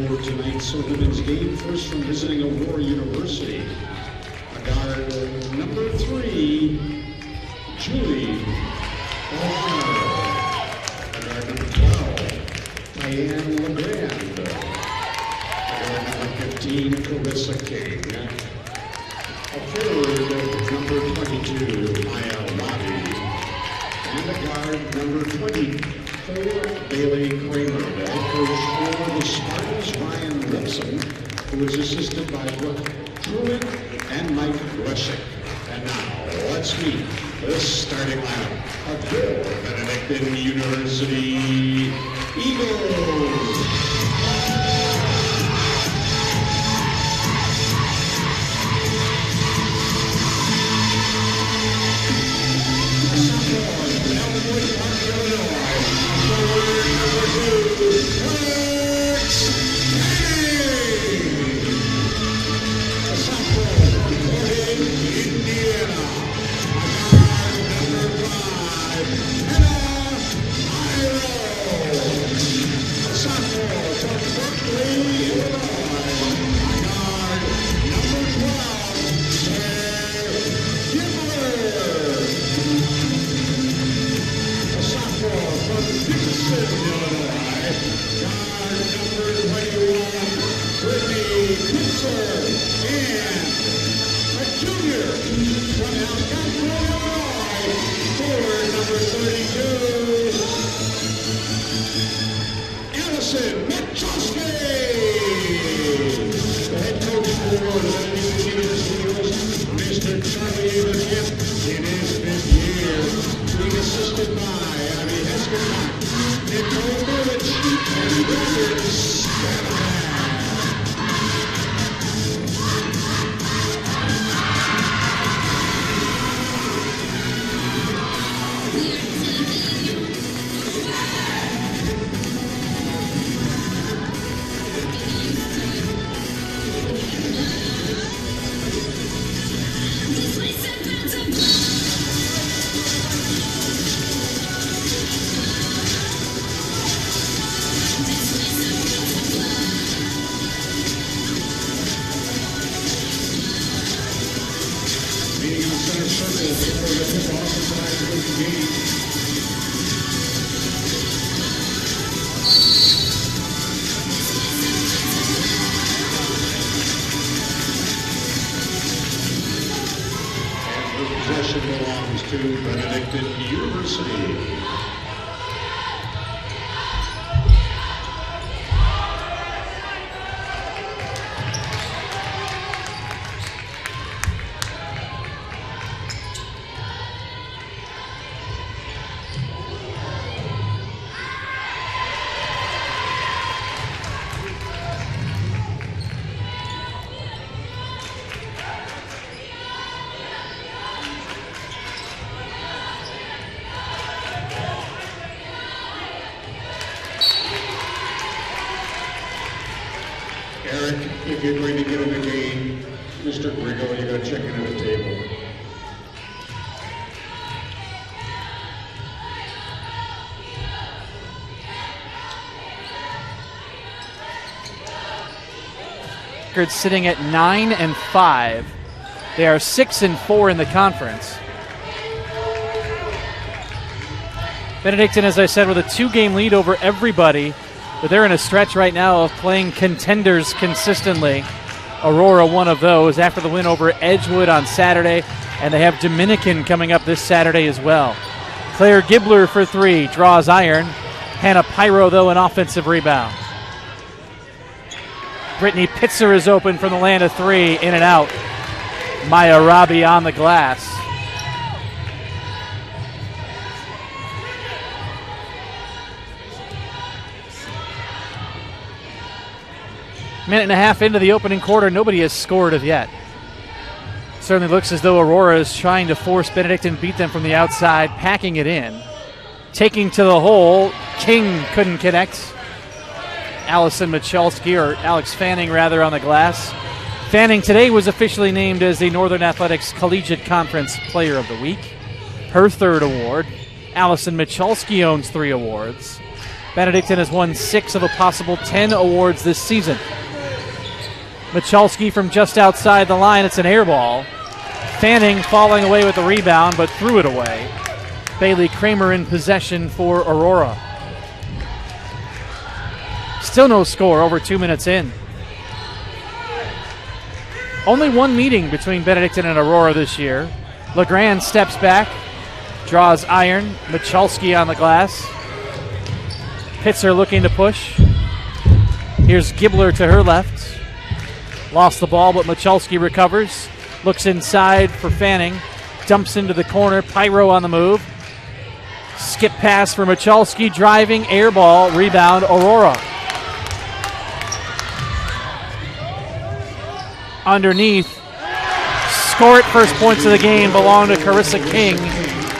for tonight's women's game. First from visiting Aurora University. A guard number 3, Julie Aurora. A guard number 12, Diane LeGrand. A guard number 15, Carissa King. A forward, number 22, Maya Lobby. And a guard number 24, Bailey Kramer. The head coach for the Spartans, Ryan Lipson, who is assisted by Brooke Truitt and Mike Rushik. And now, let's meet the starting lineup of your Benedictine University Eagles. Possession belongs to Benedictine University. Eric, if you're going to get in the game, Mr. Grigo, you got to check into the table. Record sitting at 9-5. They are 6-4 in the conference. Benedictine, as I said, with a 2-game lead over everybody. But they're in a stretch right now of playing contenders consistently. Aurora, one of those, after the win over Edgewood on Saturday, and they have Dominican coming up this Saturday as well. Claire Gibler for 3, draws iron. Hannah Pyro, though, an offensive rebound. Brittany Pitzer is open from the land of 3, in and out. Maya Robbie on the glass. Minute and a half into the opening quarter, nobody has scored as yet. Certainly looks as though Aurora is trying to force Benedictine, beat them from the outside, packing it in. Taking to the hole, King couldn't connect. Allison Michalski, or Alex Fanning rather, on the glass. Fanning today was officially named as the Northern Athletics Collegiate Conference Player of the Week. Her 3rd award. Allison Michalski owns 3 awards. Benedictine has won 6 of a possible 10 awards this season. Michalski from just outside the line. It's an air ball. Fanning falling away with the rebound, but threw it away. Bailey Kramer in possession for Aurora. Still no score over 2 minutes in. Only one meeting between Benedictine and Aurora this year. LeGrand steps back, draws iron. Michalski on the glass. Pitzer looking to push. Here's Gibbler to her left. Lost the ball, but Michalski recovers. Looks inside for Fanning. Dumps into the corner. Pyro on the move. Skip pass for Michalski. Driving, air ball. Rebound, Aurora. Underneath. Score it. First points of the game belong to Carissa King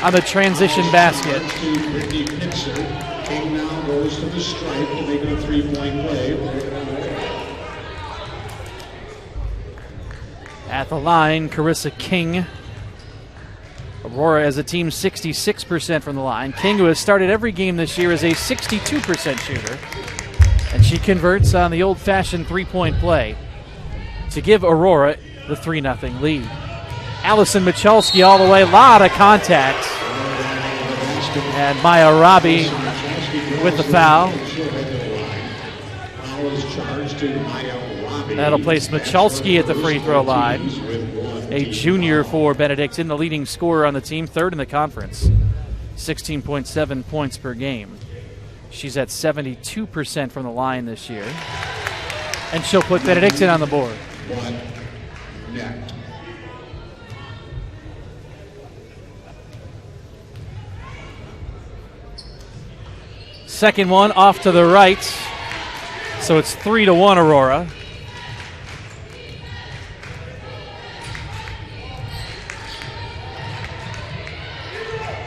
on the transition basket. King now goes to the stripe to make it a 3-point play. At the line, Carissa King. Aurora as a team 66% from the line. King, who has started every game this year, is a 62% shooter. And she converts on the old-fashioned three-point play to give Aurora the 3-0 lead. Allison Michalski all the way. Lot of contact. And Maya Robbie with the foul. That'll place Michalski at the free throw line. A junior for Benedictine, the leading scorer on the team, third in the conference. 16.7 points per game. She's at 72% from the line this year. And she'll put Benedictine on the board. Second one off to the right. So it's 3-1 Aurora.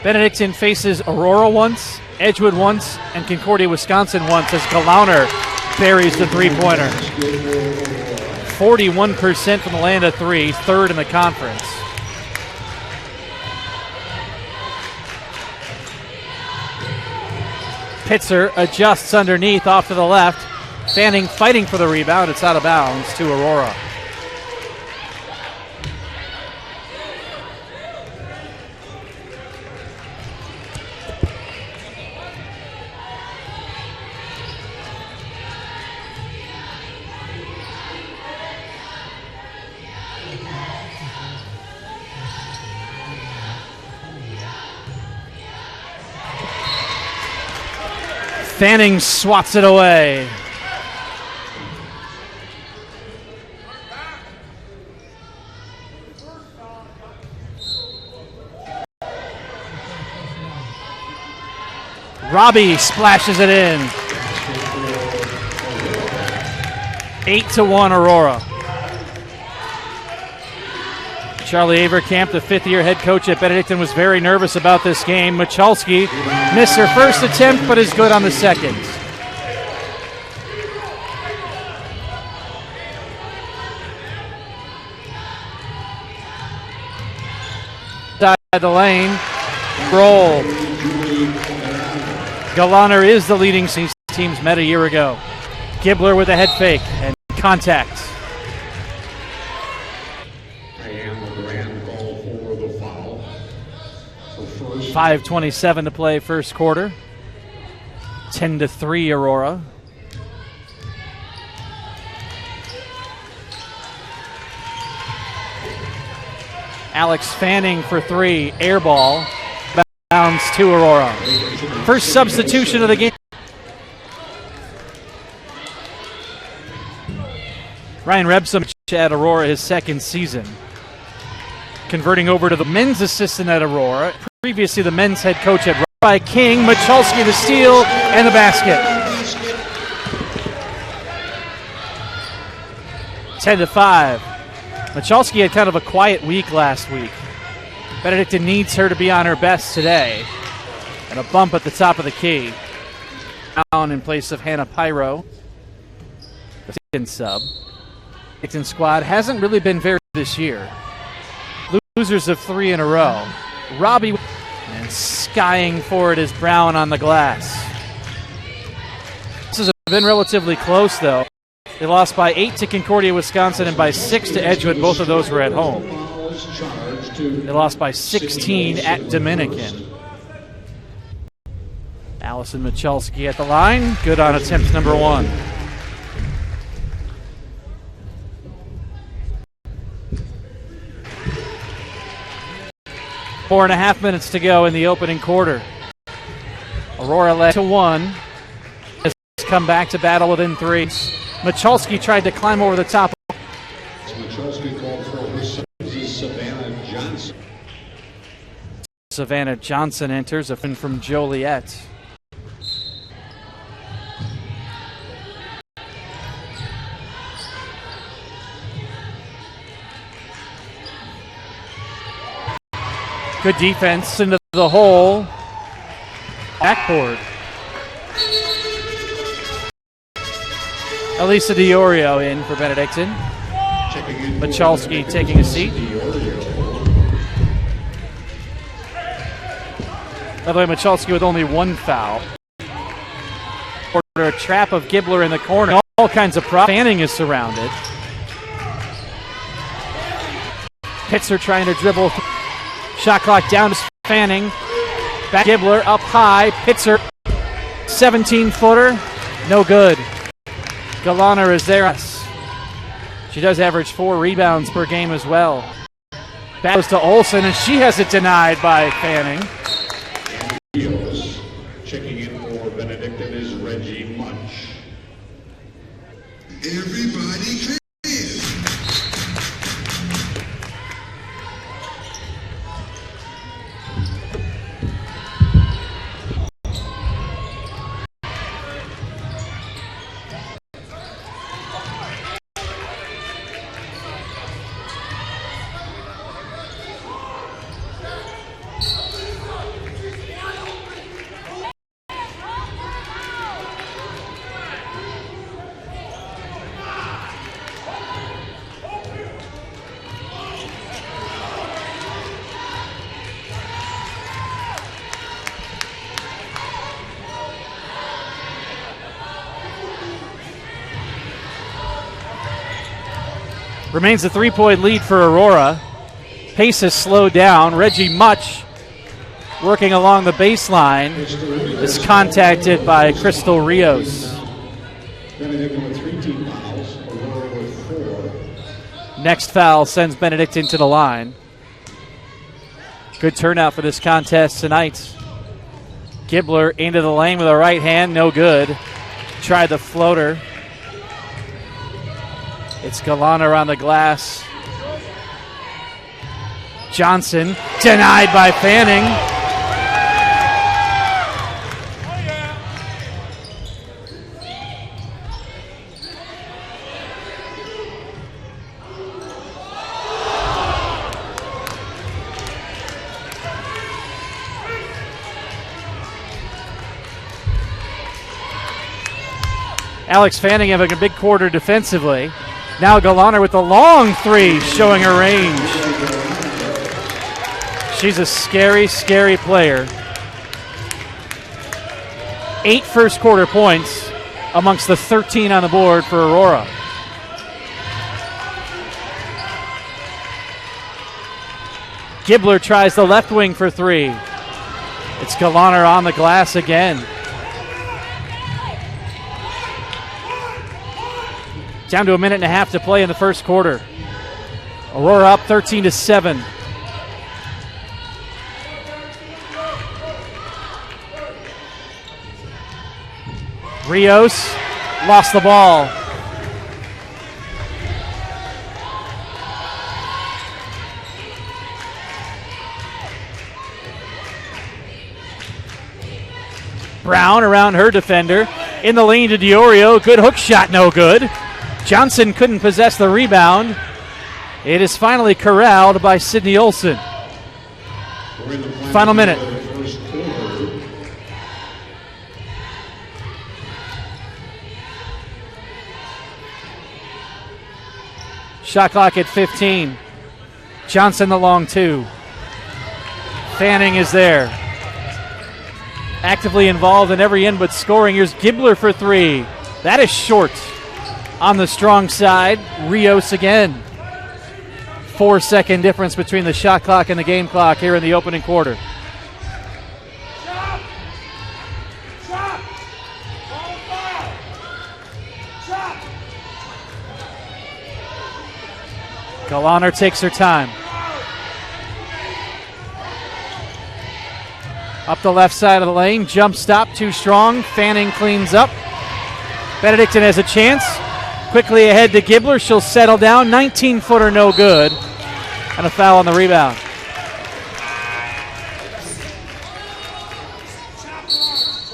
Benedictine faces Aurora once, Edgewood once, and Concordia, Wisconsin once as Galauner buries the three-pointer. 41% from the land of three, third in the conference. Pitzer adjusts underneath off to the left. Fanning fighting for the rebound. It's out of bounds to Aurora. Fanning swats it away. Robbie splashes it in. 8-1 Aurora. Charlie Averkamp, the fifth-year head coach at Benedictine, was very nervous about this game. Michalski missed her first attempt, but is good on the second. Side the lane, roll. Galauner is the leading team's met a year ago. Gibbler with a head fake and contact. 5:27 to play first quarter. 10-3 Aurora. Alex Fanning for three, air ball. Bounds to Aurora. First substitution of the game. Ryan Rebsum at Aurora his second season. Converting over to the men's assistant at Aurora. Previously the men's head coach at by King. Michalski the steal and the basket. 10-5. Michalski had kind of a quiet week last week. Benedictine needs her to be on her best today. And a bump at the top of the key. Down in place of Hannah Pyro. The second sub. Benedictine squad hasn't really been very good this year. Losers of three in a row. Robbie and skying forward is Brown on the glass. been relatively close, though. They lost by 8 to Concordia, Wisconsin, and by 6 to Edgewood. Both of those were at home. They lost by 16 at Dominican. Allison Michalski at the line. Good on attempt number 1. Four and a half minutes to go in the opening quarter. Aurora led to 1. Has come back to battle within 3. Michalski tried to climb over the top. Michalski called for her son, Savannah Johnson. Savannah Johnson enters, a fin from Joliet. Good defense into the hole. Backboard. Elisa DiOrio in for Benedictine. Michalski taking a seat. By the way, Michalski with only 1 foul. A trap of Gibbler in the corner. All kinds of problems. Fanning is surrounded. Pitzer trying to dribble. Shot clock down to Fanning. Back Gibbler up high. Pitzer. 17-footer. No good. Galaner is there. She does average 4 rebounds per game as well. Back goes to Olsen, and she has it denied by Fanning. Checking in for Benedictine is Reggie Munch. Everybody clear. Remains a 3-point lead for Aurora. Pace has slowed down. Reggie Much working along the baseline is contacted by Crystal Rios. Benedictine with 3 team fouls. Aurora with 4. Next foul sends Benedictine to the line. Good turnout for this contest tonight. Gibbler into the lane with a right hand, no good. Tried the floater. It's Galaner on the glass. Johnson denied by Fanning. Alex Fanning having a big quarter defensively. Now Galaner with the long 3, showing her range. She's a scary, scary player. 8 first quarter points amongst the 13 on the board for Aurora. Gibbler tries the left wing for 3. It's Galaner on the glass again. Down to a minute and a half to play in the first quarter. Aurora up 13-7. Rios lost the ball. Brown around her defender. In the lane to DiOrio. Good hook shot, no good. Johnson couldn't possess the rebound. It is finally corralled by Sydney Olsen. Final minute. Shot clock at 15. Johnson the long 2. Fanning is there. Actively involved in every end but scoring. Here's Gibbler for 3. That is short on the strong side. Rios again. 4-second difference between the shot clock and the game clock here in the opening quarter. Galaner takes her time. Up the left side of the lane, jump stop, too strong. Fanning cleans up. Benedictine has a chance. Quickly ahead to Gibbler, she'll settle down. 19-footer, no good. And a foul on the rebound.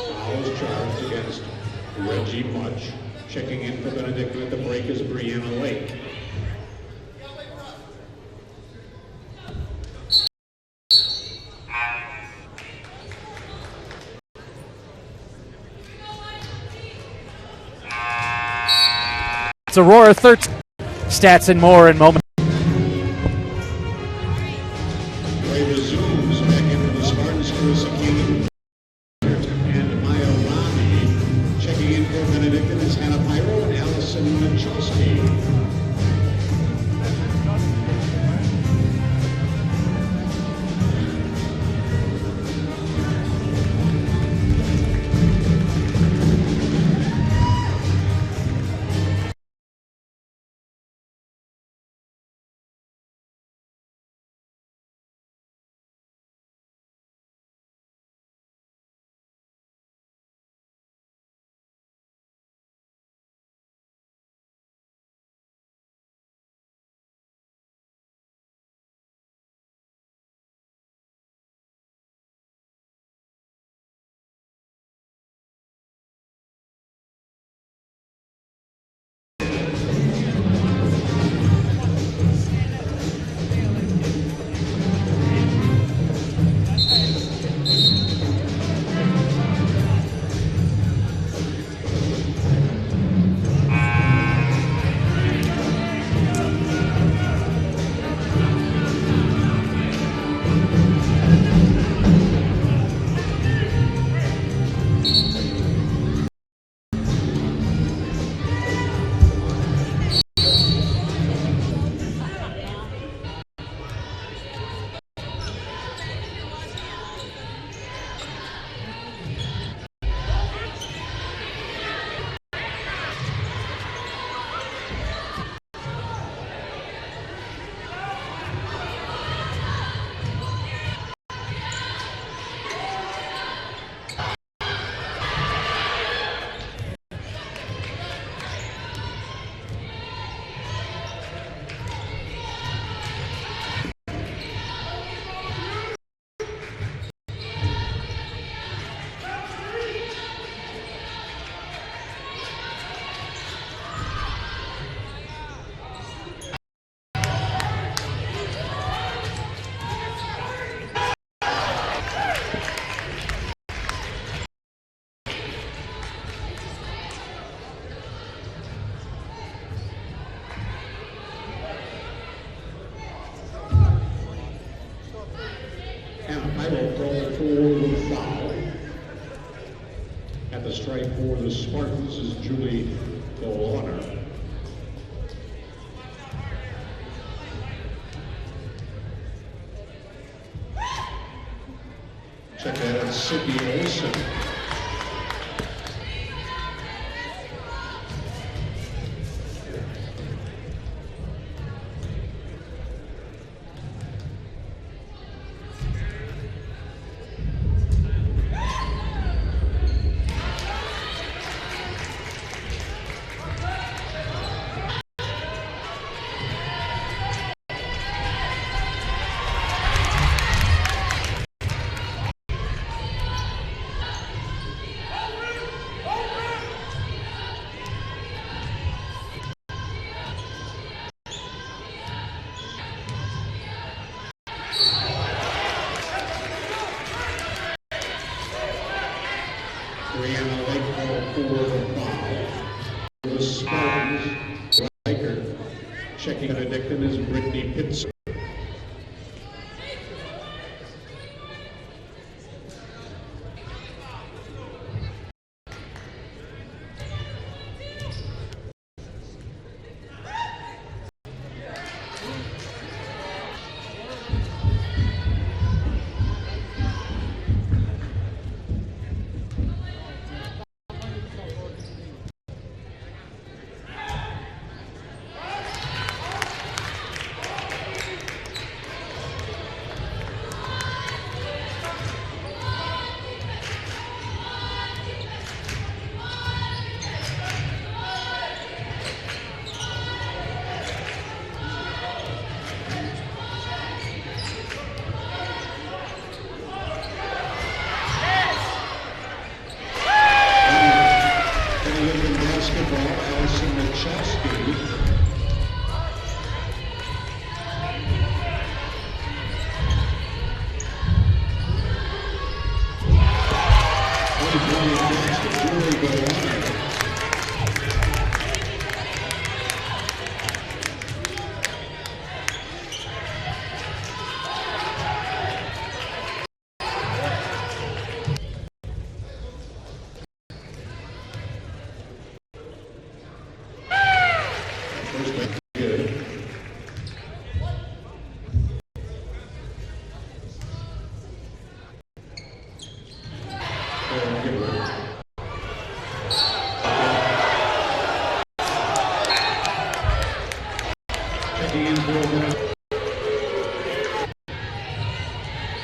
Fouls charged against Reggie Much. Checking in for Benedictine at the break is Brianna Lake. It's Aurora 13. Stats and more in moment. Play resumes back into the Spartans for Sakine and Maya Rami. Checking in for Benedictine is Hannah Pyro and Allison Machowski. At the strike for the Spartans is Julie Galaner. Check that out, Sydney Olsen. Brianna Lake called for the foul. The Spartans, Riker. Checking Benedictine is Brittany Pitzer.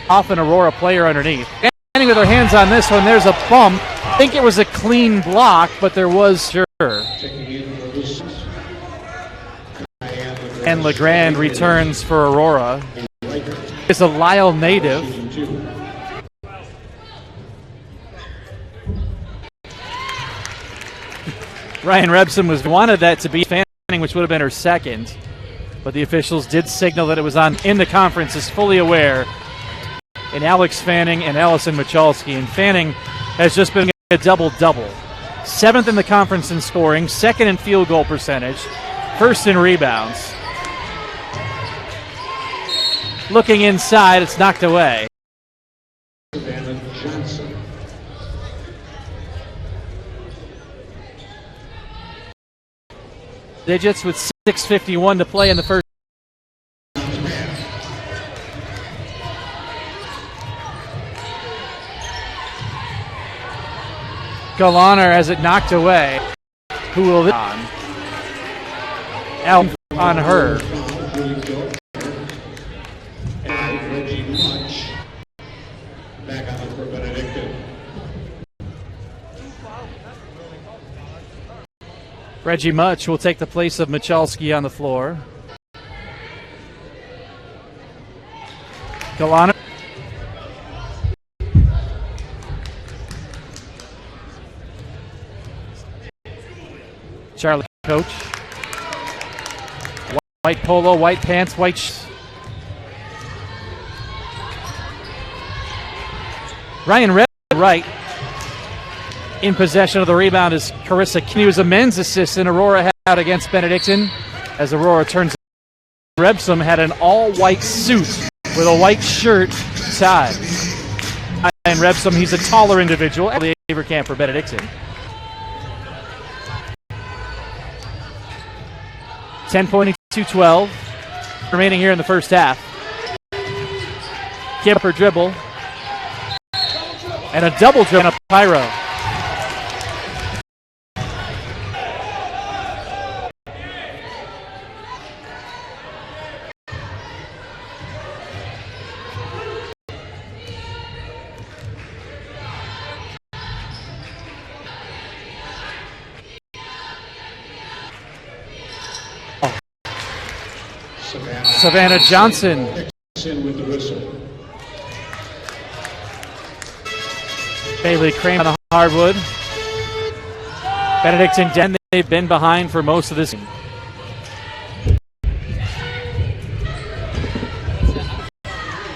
Off an Aurora player underneath. Standing with her hands on this one, there's a bump. I think it was a clean block, but there was sure. And LeGrand returns for Aurora. It's a Lyle native. Ryan Rebson wanted that to be Fanning, which would have been her second. But the officials did signal that it was on in the conference, is fully aware. And Alex Fanning and Allison Michalski. And Fanning has just been a double-double. 7th in the conference in scoring, 2nd in field goal percentage, 1st in rebounds. Looking inside, it's knocked away. Digits with 6:51 to play in the first. Galaner has it knocked away. Who will this on? Elm on her. Back on for Benedictine. Reggie Much will take the place of Michalski on the floor. Galaner. Charlie coach. White polo, white pants, white Ryan Red right in possession of the rebound is Carissa. He was a men's assistant. Aurora had against Benedictine as Aurora turns. Rebson had an all-white suit with a white shirt tied. And Rebson, he's a taller individual. Avercamp for Benedictine. 10:22-12 remaining here in the first half. Kipper dribble. And a double dribble and a pyro. Savannah Johnson. With the whistle. Bailey Crane on the hardwood. Benedictine Den, they've been behind for most of this.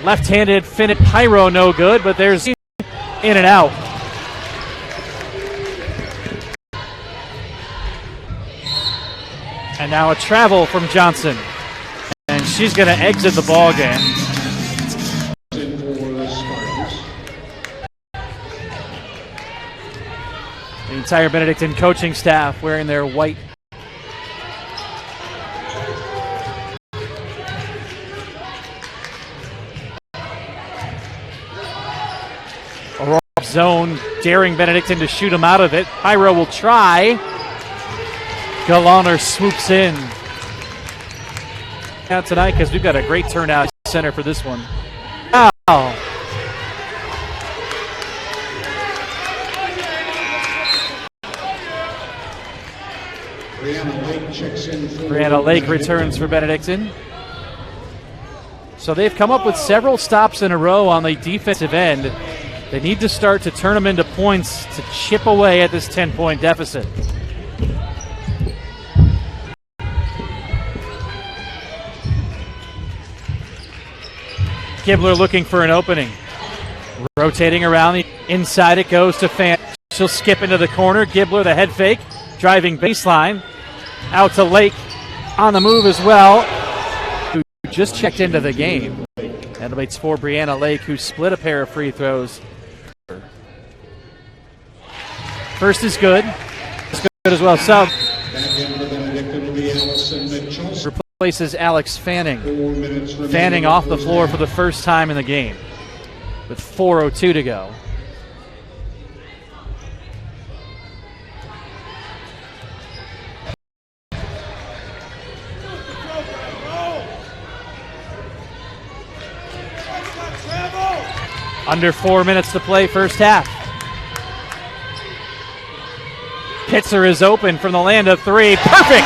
Left-handed Finnet pyro, no good, but there's in and out. And now a travel from Johnson. And she's going to exit the ball game. The entire Benedictine coaching staff wearing their white. Aurora zone, daring Benedictine to shoot him out of it. Pyro will try. Galaner swoops in. Out tonight because we've got a great turnout center for this one. Wow. Brianna Lake returns for Benedictine. So they've come up with several stops in a row on the defensive end. They need to start to turn them into points to chip away at this 10-point deficit. Kibler looking for an opening. Rotating around the inside, it goes to Fan. She'll skip into the corner. Gibbler, the head fake, driving baseline. Out to Lake on the move as well, who just checked into the game. That waits for Brianna Lake, who split a pair of free throws. First is good. It's good as well. Sub replaces Alex Fanning. Fanning off the floor for the first time in the game with 4:02 to go. Under 4 minutes to play first half. Pitzer is open from the land of three. Perfect!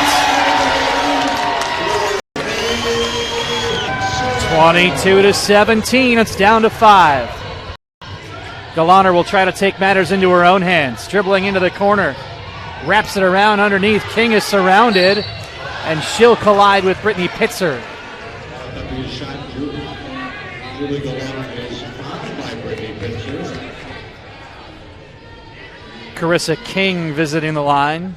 22-17. It's down to 5. Galaner will try to take matters into her own hands. Dribbling into the corner. Wraps it around underneath. King is surrounded. And she'll collide with Brittany Pitzer. Julie Galaner is fouled by Brittany Pitzer. Carissa King visiting the line.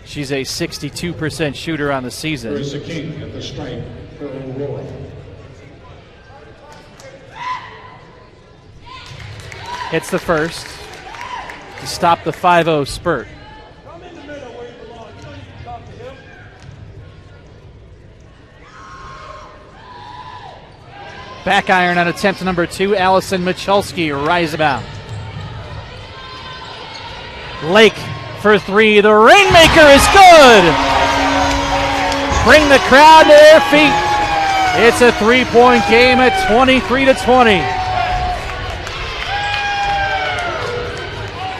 She's a 62% shooter on the season. Carissa King at the strike for Aurora. Hits the first to stop the 5-0 spurt. Back iron on attempt number 2. Allison Michalski rise about. Lake for 3. The Rainmaker is good. Bring the crowd to their feet. It's a 3-point game at 23-20.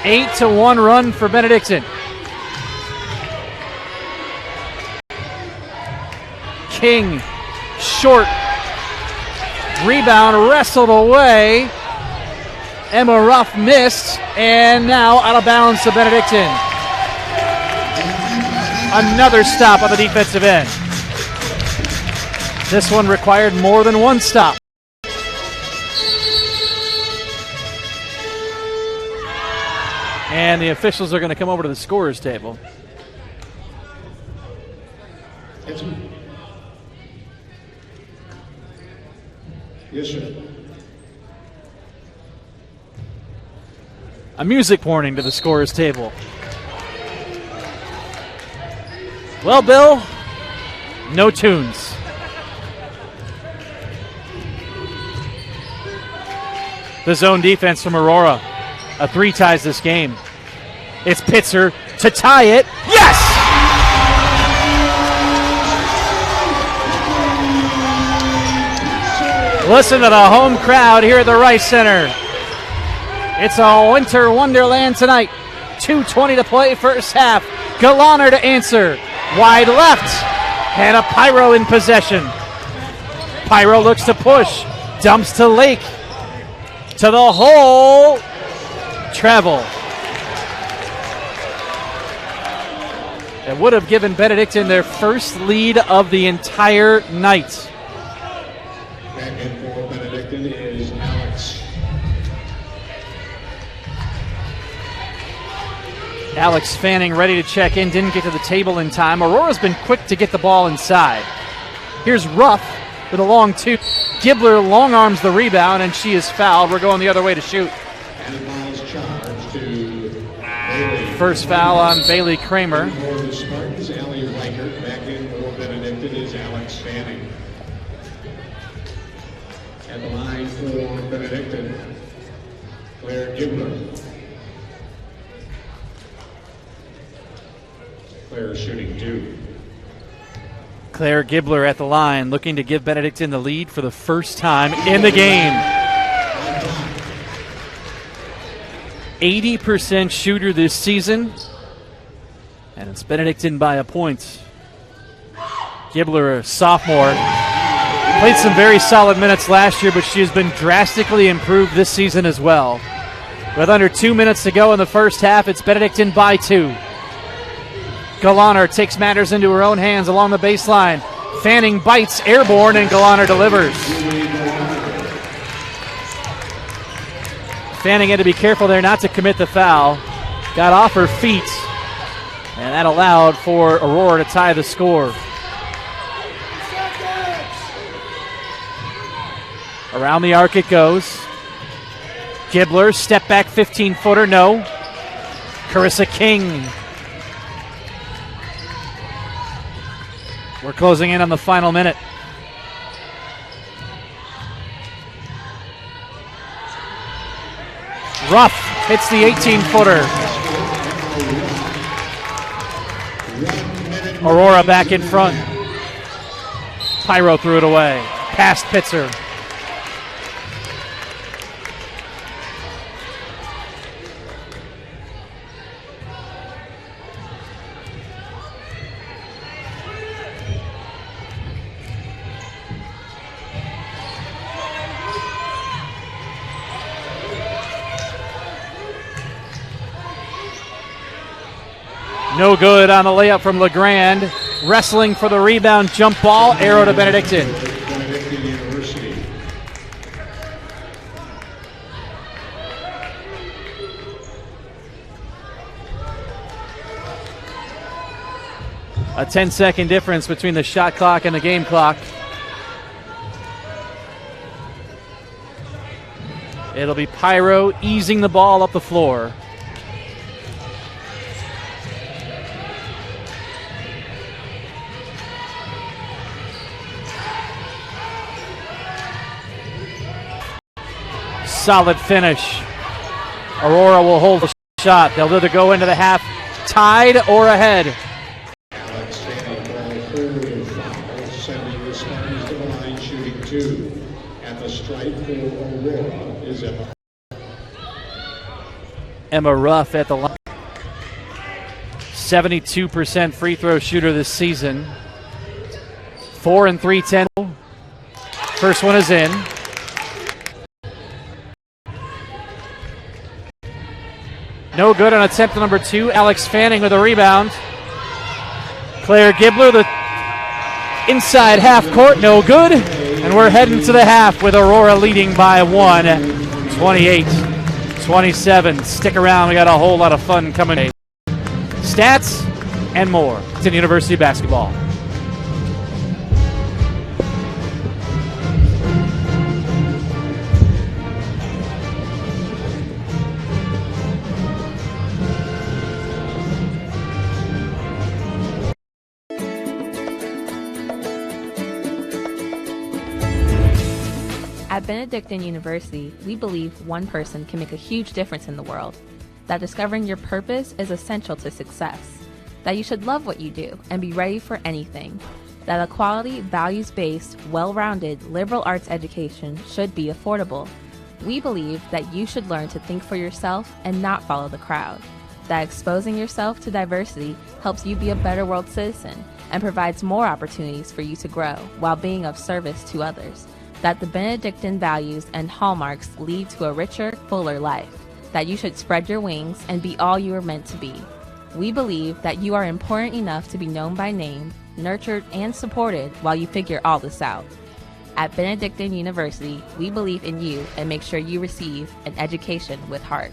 8-1 run for Benedictine. King short. Rebound wrestled away. Emma Ruff missed, and now out of bounds to Benedictine. Another stop on the defensive end. This one required more than one stop. And the officials are going to come over to the scorer's table. Yes, sir. A music warning to the scorer's table. Well, Bill, no tunes. The zone defense from Aurora. A 3 ties this game. It's Pitzer to tie it. Yes! Listen to the home crowd here at the Rice Center. It's a winter wonderland tonight. 2:20 to play first half. Galaner to answer. Wide left. And a Pyro in possession. Pyro looks to push. Dumps to Lake. To the hole. Travel. It would have given Benedictine their first lead of the entire night. Back in for Benedictine is Alex. Alex Fanning ready to check in. Didn't get to the table in time. Aurora's been quick to get the ball inside. Here's Ruff with a long 2. Gibbler long arms the rebound, and she is fouled. We're going the other way to shoot. And the ball's charged to Bailey. First foul on Bailey Kramer. For the Spartans, Allie Reichert. Back in for Benedictine is Alex Fanning. At the line for Benedictine, Claire Gibbler. Claire shooting 2. Claire Gibbler at the line, looking to give Benedictine the lead for the first time in the game. 80% shooter this season, and it's Benedictine by a point. Gibbler, a sophomore, played some very solid minutes last year, but she has been drastically improved this season as well. With under 2 minutes to go in the first half, it's Benedictine by 2. Galaner takes matters into her own hands along the baseline. Fanning bites, airborne, and Galaner delivers. Fanning had to be careful there not to commit the foul. got off her feet, and that allowed for Aurora to tie the score. Around the arc it goes. Gibbler, step back 15-footer, no. Carissa King. We're closing in on the final minute. Ruff hits the 18-footer. Aurora back in front. Pyro threw it away. Past Pitzer. No good on the layup from LeGrand. Wrestling for the rebound, jump ball, arrow to Benedictine. Benedictine University. A 10-second difference between the shot clock and the game clock. It'll be Pyro easing the ball up the floor. Solid finish. Aurora will hold the shot. They'll either go into the half tied or ahead. Alex Fanning ball foul, sending the Spartans to the line, shooting 2. At the stripe for Aurora is Emma. Emma Ruff at the line. 72% free throw shooter this season. 4 and 3 10. First one is in. No good on attempt number 2. Alex Fanning with a rebound. Claire Gibbler, the inside half court, no good. And we're heading to the half with Aurora leading by 1, 28-27. Stick around, we got a whole lot of fun coming. Stats and more. It's in University basketball. At Benedictine University, we believe one person can make a huge difference in the world, that discovering your purpose is essential to success, that you should love what you do and be ready for anything, that a quality, values-based, well-rounded liberal arts education should be affordable. We believe that you should learn to think for yourself and not follow the crowd, that exposing yourself to diversity helps you be a better world citizen and provides more opportunities for you to grow while being of service to others, that the Benedictine values and hallmarks lead to a richer, fuller life, that you should spread your wings and be all you are meant to be. We believe that you are important enough to be known by name, nurtured, and supported while you figure all this out. At Benedictine University, we believe in you and make sure you receive an education with heart.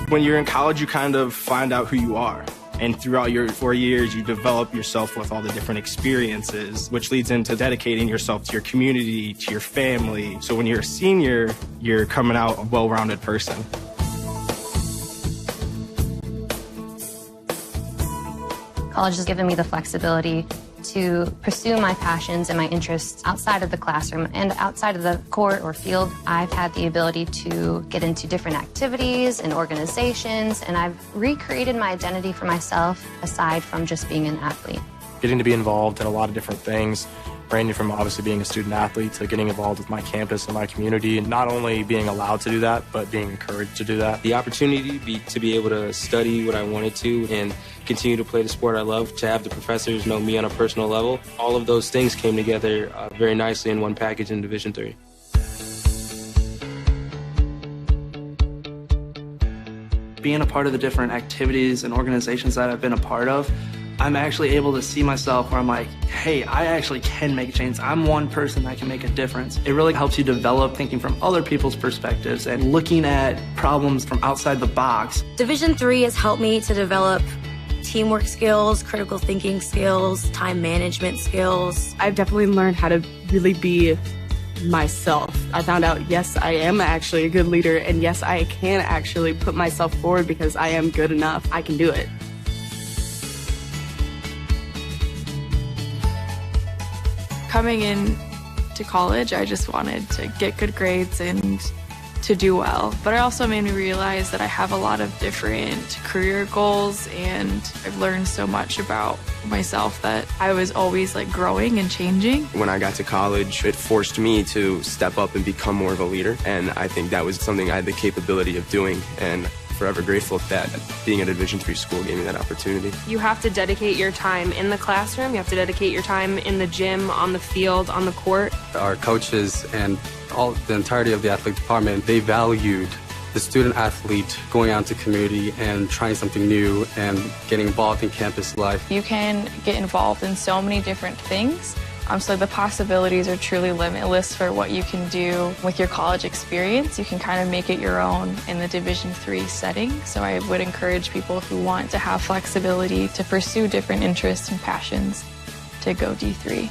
When you're in college, you kind of find out who you are. And throughout your 4 years, you develop yourself with all the different experiences, which leads into dedicating yourself to your community, to your family. So when you're a senior, you're coming out a well-rounded person. College has given me the flexibility to pursue my passions and my interests outside of the classroom and outside of the court or field. I've had the ability to get into different activities and organizations, and I've recreated my identity for myself aside from just being an athlete. Getting to be involved in a lot of different things, ranging from obviously being a student athlete to getting involved with my campus and my community, and not only being allowed to do that, but being encouraged to do that. The opportunity to be able to study what I wanted to and continue to play the sport I love, to have the professors know me on a personal level, all of those things came together very nicely in one package in Division III. Being a part of the different activities and organizations that I've been a part of, I'm actually able to see myself where I'm like, hey, I actually can make a change. I'm one person that can make a difference. It really helps you develop thinking from other people's perspectives and looking at problems from outside the box. Division III has helped me to develop teamwork skills, critical thinking skills, time management skills. I've definitely learned how to really be myself. I found out, yes, I am actually a good leader, and yes, I can actually put myself forward because I am good enough. I can do it. Coming in to college, I just wanted to get good grades and to do well. But it also made me realize that I have a lot of different career goals, and I've learned so much about myself that I was always like growing and changing. When I got to college, it forced me to step up and become more of a leader, and I think that was something I had the capability of doing, and forever grateful that being at a Division III school gave me that opportunity. You have to dedicate your time in the classroom, you have to dedicate your time in the gym, on the field, on the court. Our coaches and the entirety of the athletic department, they valued the student athlete going out to community and trying something new and getting involved in campus life. You can get involved in so many different things. So the possibilities are truly limitless for what you can do with your college experience. You can kind of make it your own in the Division III setting. So I would encourage people who want to have flexibility to pursue different interests and passions to go D3.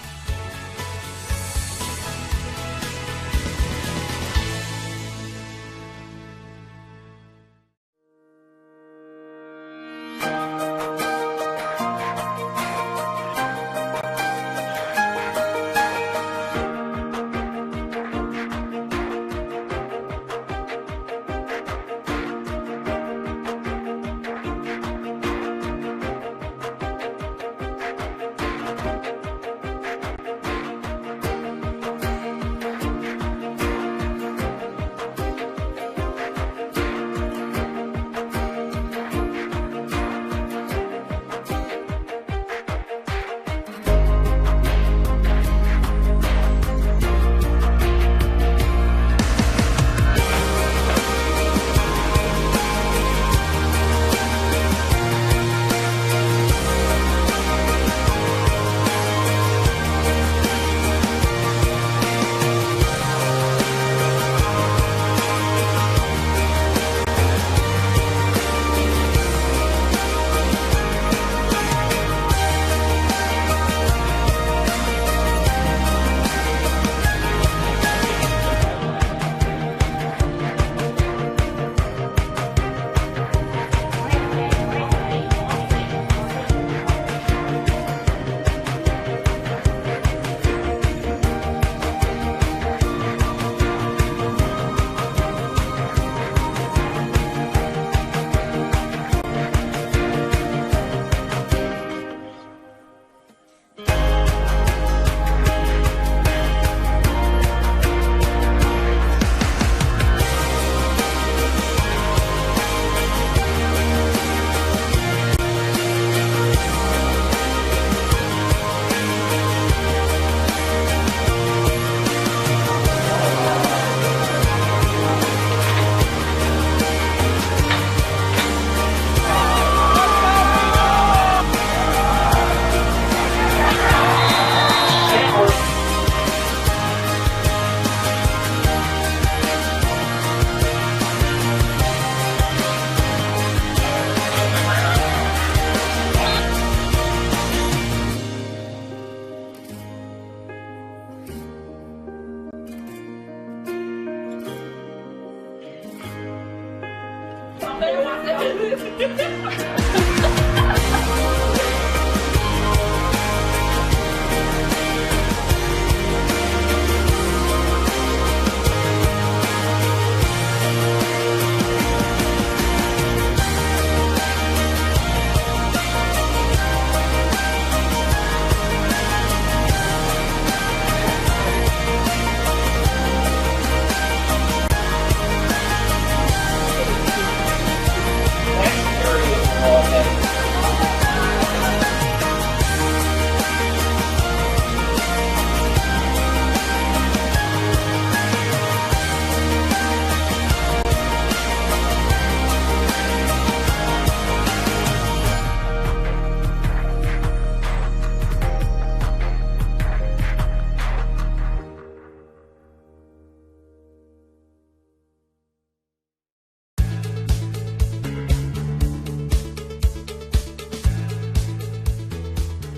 Next area of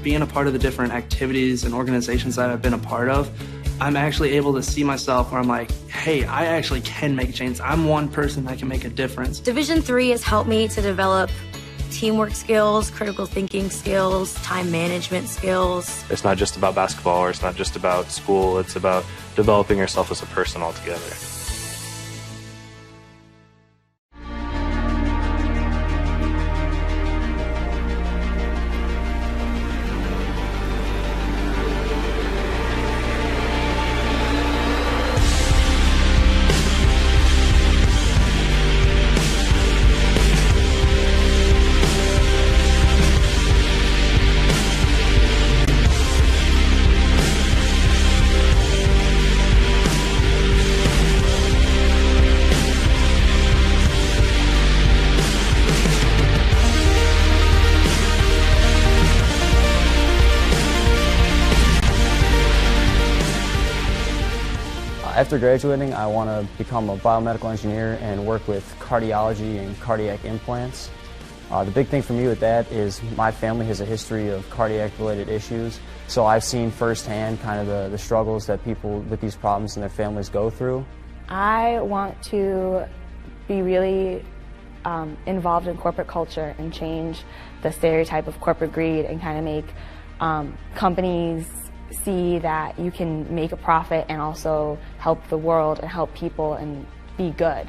being a part of the different activities and organizations that I've been a part of, I'm actually able to see myself where I'm like, hey, I actually can make a change. I'm one person that can make a difference. Division III has helped me to develop teamwork skills, critical thinking skills, time management skills. It's not just about basketball, or it's not just about school. It's about developing yourself as a person altogether. After graduating, I want to become a biomedical engineer and work with cardiology and cardiac implants. The big thing for me with that is my family has a history of cardiac-related issues, so I've seen firsthand kind of the struggles that people with these problems and their families go through. I want to be really involved in corporate culture and change the stereotype of corporate greed and kind of make companies see that you can make a profit and also help the world and help people and be good.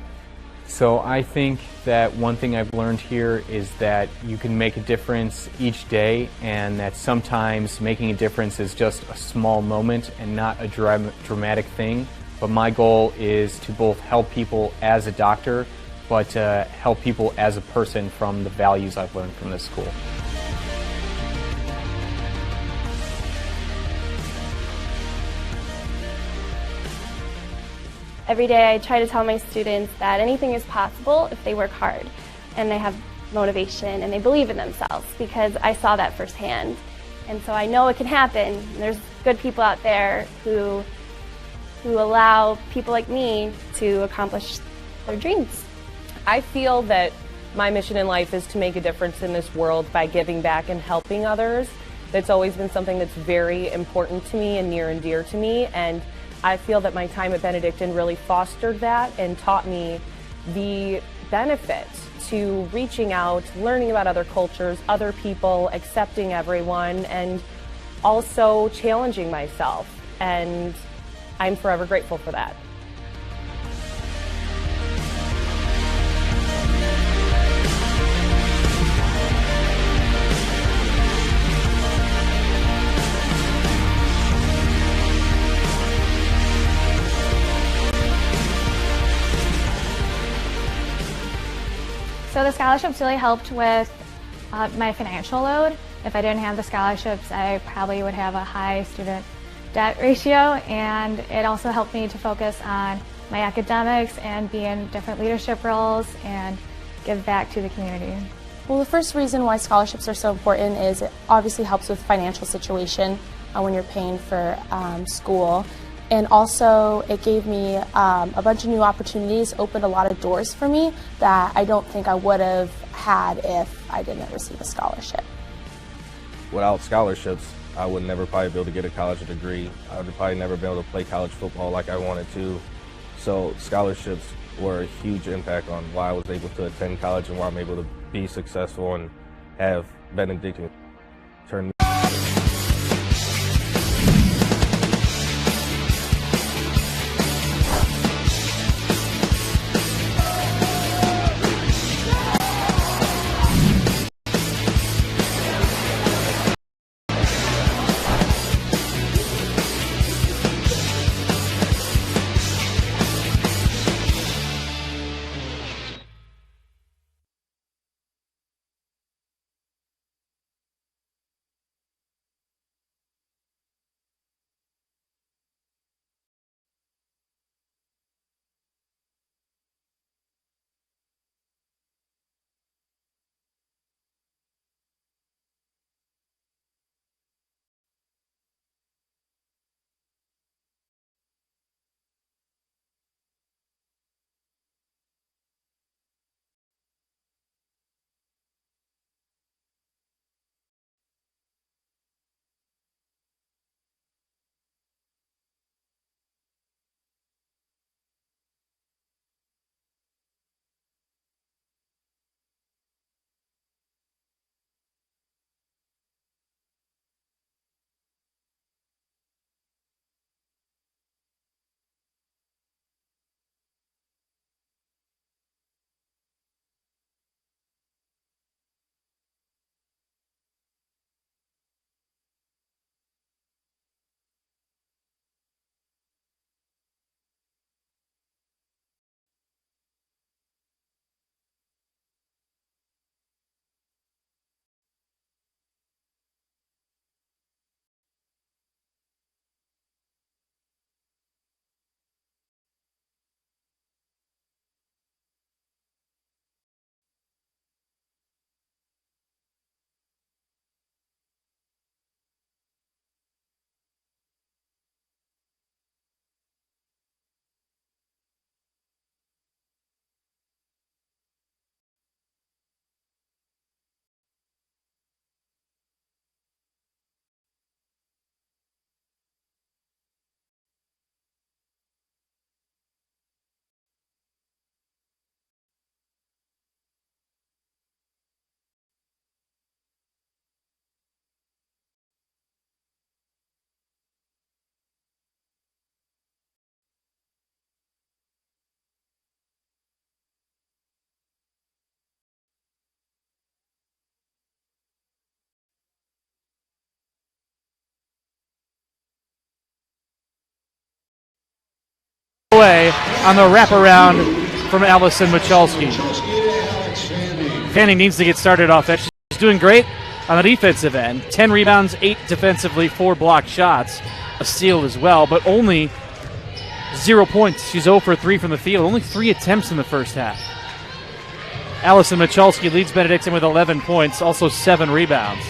So I think that one thing I've learned here is that you can make a difference each day, and that sometimes making a difference is just a small moment and not a dramatic thing. But my goal is to both help people as a doctor, but to help people as a person from the values I've learned from this school. Every day I try to tell my students that anything is possible if they work hard and they have motivation and they believe in themselves, because I saw that firsthand. And so I know it can happen. There's good people out there who allow people like me to accomplish their dreams. I feel that my mission in life is to make a difference in this world by giving back and helping others. That's always been something that's very important to me and near and dear to me. And I feel that my time at Benedictine really fostered that and taught me the benefit to reaching out, learning about other cultures, other people, accepting everyone, and also challenging myself. And I'm forever grateful for that. So the scholarships really helped with my financial load. If I didn't have the scholarships, I probably would have a high student debt ratio, and it also helped me to focus on my academics and be in different leadership roles and give back to the community. Well, the first reason why scholarships are so important is it obviously helps with financial situation when you're paying for school. And also, it gave me a bunch of new opportunities, opened a lot of doors for me that I don't think I would have had if I didn't receive a scholarship. Without scholarships, I would never probably be able to get a college degree. I would probably never be able to play college football like I wanted to. So scholarships were a huge impact on why I was able to attend college and why I'm able to be successful and have Benedictine turn away on the wraparound from Allison Michalski. Fanning needs to get started off that. She's doing great on the defensive end. 10 rebounds, 8 defensively, 4 blocked shots, a steal as well, but only 0 points. She's 0 for 3 from the field, only 3 attempts in the first half. Allison Michalski leads Benedictine with 11 points, also 7 rebounds.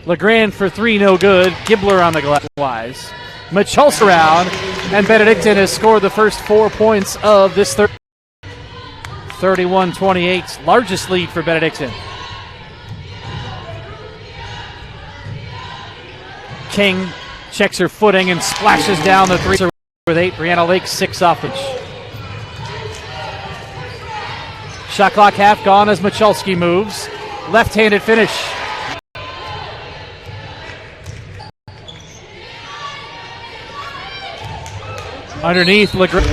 LeGrand for 3, no good. Gibbler on the glass wise. Michalski around, and Benedictine has scored the first 4 points of this 31-28, largest lead for Benedictine. King checks her footing and splashes down the 3 with 8. Brianna Lake 6 off the bench. Shot clock half gone as Michalski moves. Left-handed finish. Underneath, LeGrand.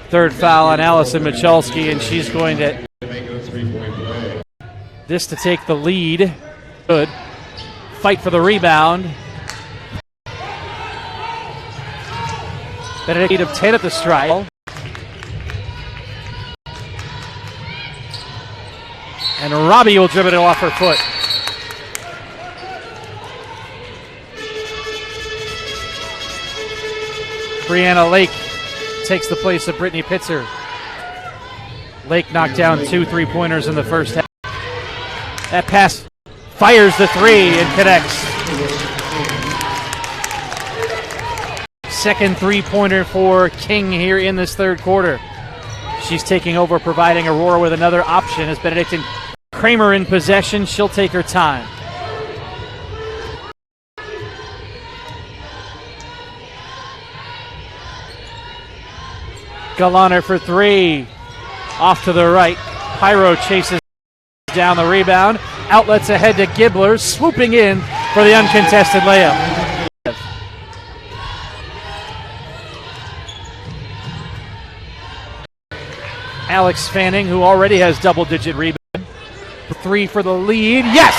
Third foul on Allison Michalski, and she's going to this to take the lead. Good. Fight for the rebound. Benedict of 10 at the strike. And Robbie will dribble it off her foot. Brianna Lake takes the place of Brittany Pitzer. Lake knocked down 2 3-pointers in the first half. That pass fires the 3 and connects. Second 3-pointer for King here in this third quarter. She's taking over, providing Aurora with another option as Benedictine. Kramer in possession. She'll take her time. Galaner for 3. Off to the right. Pyro chases down the rebound. Outlets ahead to Gibbler. Swooping in for the uncontested layup. Alex Fanning, who already has double-digit rebound. 3 for the lead. Yes!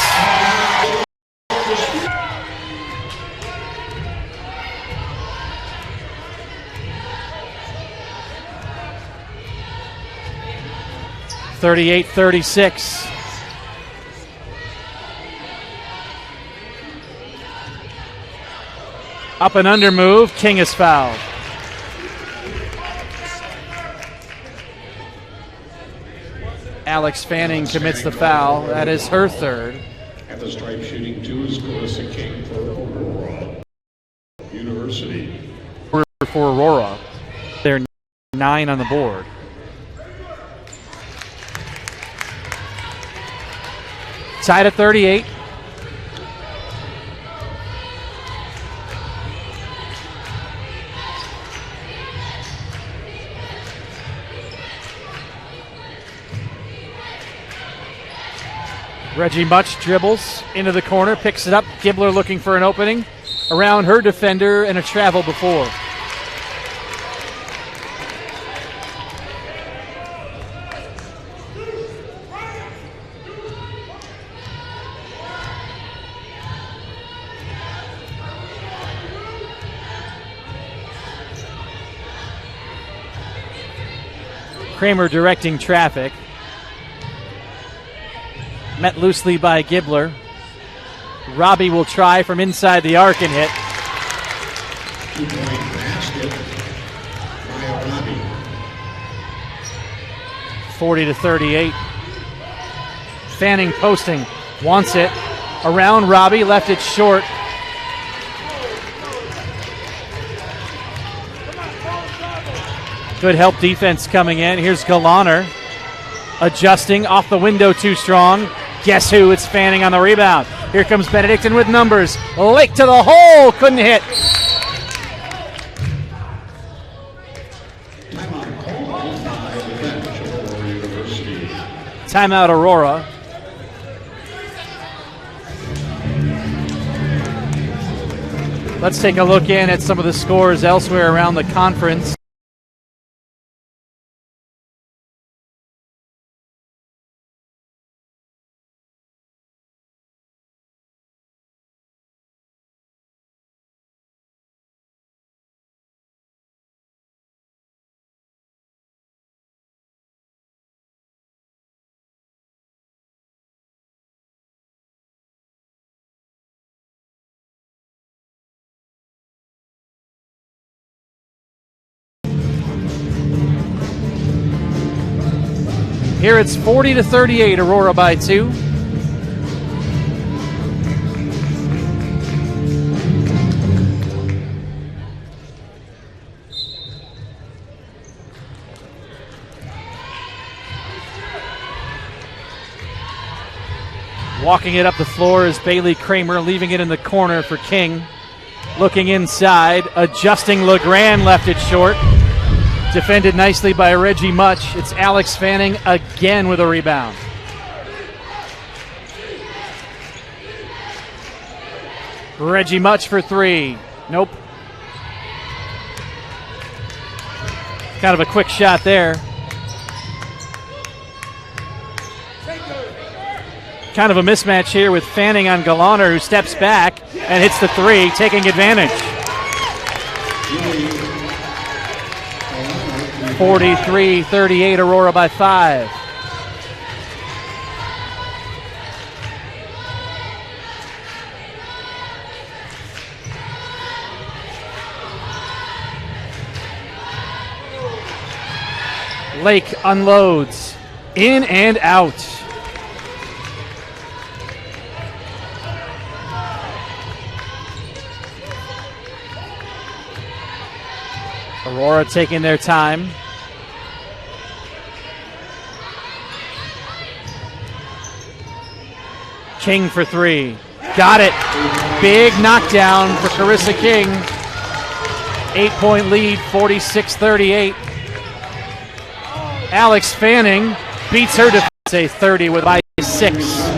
(38-36). Up and under move. King is fouled. Alex Fanning commits the foul. That is her third. At the stripe shooting 2 is Clarissa King for Aurora University. For Aurora. They're 9 on the board. Tied at 38. Reggie Much dribbles into the corner, picks it up. Gibbler looking for an opening. Around her defender and a travel before. Kramer directing traffic. Met loosely by Gibbler. Robbie will try from inside the arc and hit. 2-point basket by Robbie. 40-38. Fanning posting. Wants it. Around Robbie. Left it short. Good help defense coming in. Here's Galaner. Adjusting off the window too strong. Guess who? It's Fanning on the rebound. Here comes Benedictine with numbers. Lake to the hole. Couldn't hit. Timeout Aurora. Let's take a look in at some of the scores elsewhere around the conference. Here it's 40-38, Aurora by 2. Walking it up the floor is Bailey Kramer, leaving it in the corner for King. Looking inside, adjusting LeGrand, left it short. Defended nicely by Reggie Much. It's Alex Fanning again with a rebound. Reggie Much for 3. Nope. Kind of a quick shot there. Kind of a mismatch here with Fanning on Galaner, who steps back and hits the 3, taking advantage. 43-38, Aurora by 5. Lake unloads, in and out. Aurora taking their time. King for 3. Got it. Big knockdown for Carissa King. 8-point lead, 46-38. Alex Fanning beats her to say 30 with by 6.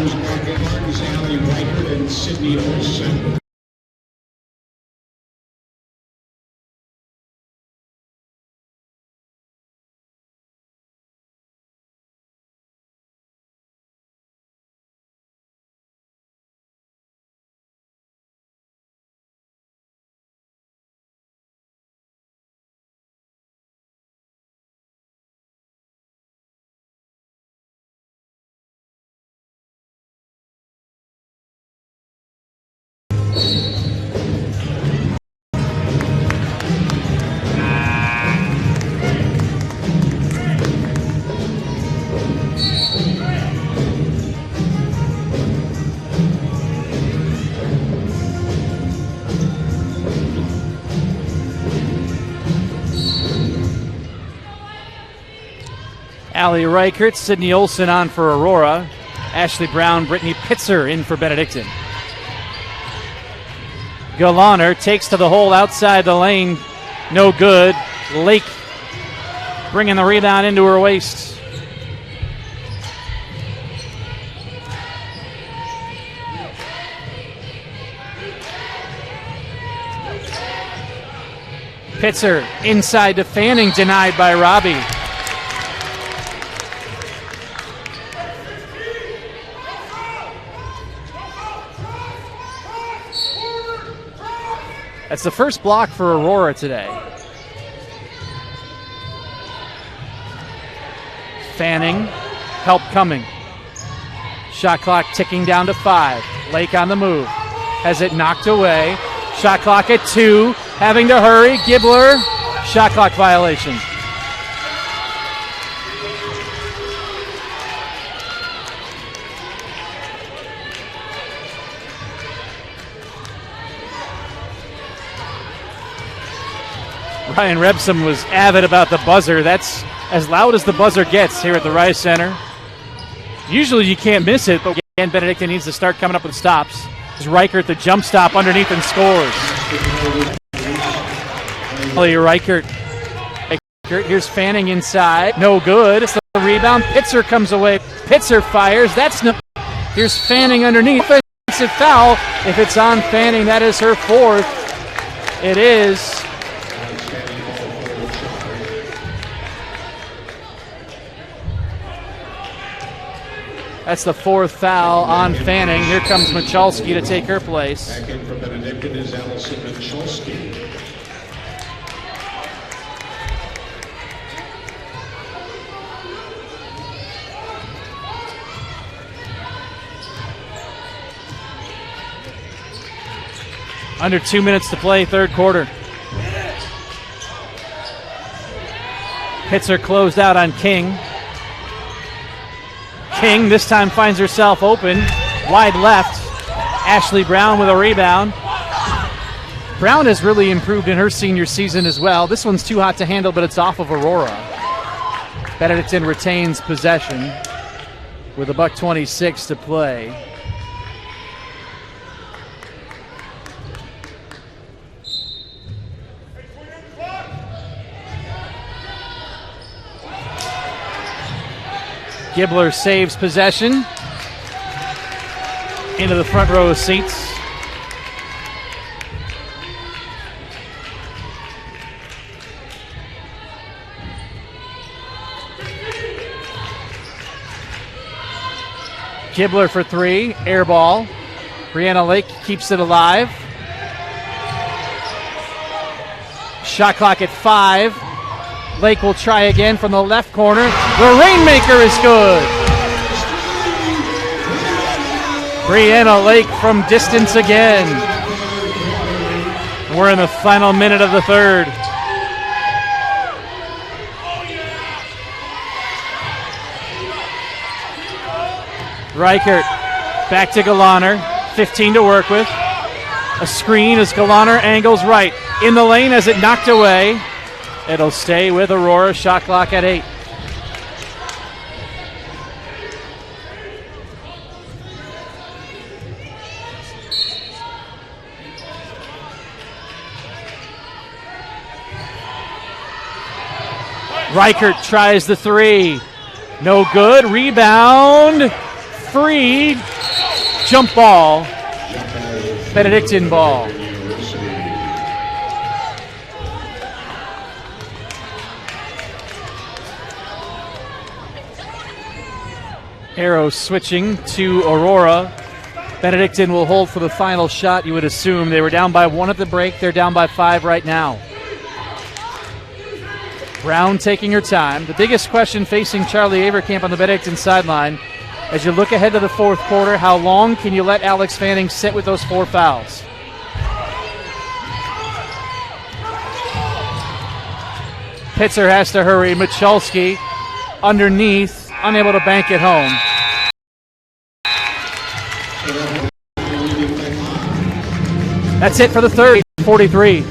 Allie Reichert, Sydney Olson on for Aurora. Ashley Brown, Brittany Pitzer in for Benedictine. Galaner takes to the hole outside the lane. No good. Lake bringing the rebound into her waist. Pitzer inside to Fanning, denied by Robbie. That's the first block for Aurora today. Fanning, help coming. Shot clock ticking down to 5. Lake on the move. Has it knocked away. Shot clock at 2. Having to hurry. Gibbler, shot clock violation. Ryan Rebson was avid about the buzzer. That's as loud as the buzzer gets here at the Rice Center. Usually you can't miss it, but again, Benedictine needs to start coming up with stops. As Reichert, the jump stop underneath and scores. Reichert. Here's Fanning inside. No good. It's the rebound. Pitzer comes away. Pitzer fires. That's no. Here's Fanning underneath. Offensive foul. If it's on Fanning, that is her 4th. It is. That's the 4th foul on Fanning. Here comes Michalski to take her place. Back in for Benedictine is Allison Michalski. Under 2 minutes to play, third quarter. Pitzer closed out on King. King this time finds herself open. Wide left. Ashley Brown with a rebound. Brown has really improved in her senior season as well. This one's too hot to handle, but it's off of Aurora. Benedictine retains possession with $1:26 to play. Gibbler saves possession into the front row of seats. Gibbler for three, air ball. Brianna Lake keeps it alive. Shot clock at 5. Lake will try again from the left corner. The rainmaker is good. Brianna Lake from distance again. We're in the final minute of the third. Reichert back to Galaner. 15 to work with. A screen as Galaner angles right. In the lane as it knocked away. It'll stay with Aurora. Shot clock at 8. Reichert tries the three. No good. Rebound. Free. Jump ball. Benedictine ball. Arrow switching to Aurora. Benedictine will hold for the final shot, you would assume. They were down by 1 at the break. They're down by 5 right now. Brown taking her time. The biggest question facing Charlie Avercamp on the Benedictine sideline, as you look ahead to the fourth quarter, how long can you let Alex Fanning sit with those 4 fouls? Pitzer has to hurry. Michalski underneath, unable to bank it home. That's it for the third. 43.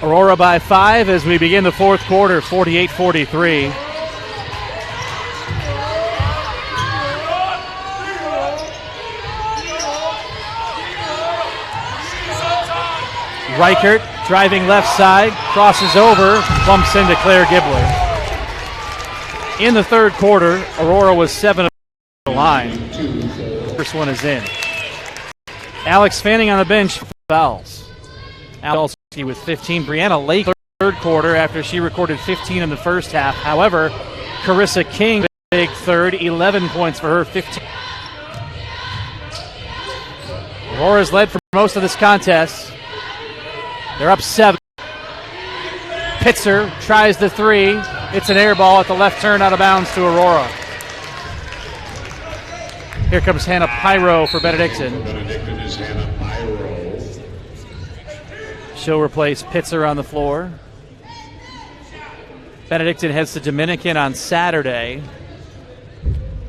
Aurora by 5 as we begin the fourth quarter, 48-43. Reichert driving left side, crosses over, bumps into Claire Gibbler. In the third quarter, Aurora was 7 of the line. First one is in. Alex Fanning on the bench for fouls. Alex with 15. Brianna Lake third quarter after she recorded 15 in the first half. However, Carissa King, big third, 11 points for her, 15. Aurora's led for most of this contest. They're up 7. Pitzer tries the three. It's an air ball at the left turn out of bounds to Aurora. Here comes Hannah Pyro for Benedictine. Benedictine is Hannah Pyro. She'll replace Pitzer on the floor. Benedictine heads to Dominican on Saturday.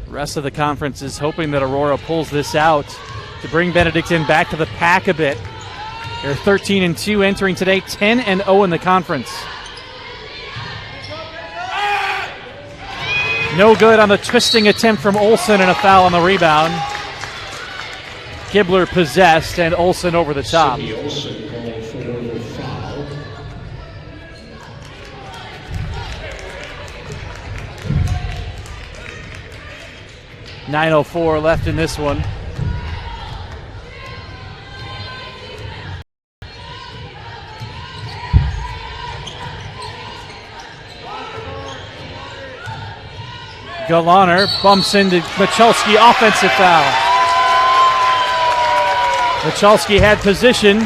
The rest of the conference is hoping that Aurora pulls this out to bring Benedictine back to the pack a bit. They're 13-2 entering today, 10-0 in the conference. No good on the twisting attempt from Olsen and a foul on the rebound. Gibler possessed and Olsen over the top. Sydney Olsen called for the foul. .904 left in this one. Galaner bumps into Michalski, offensive foul. Michalski had position.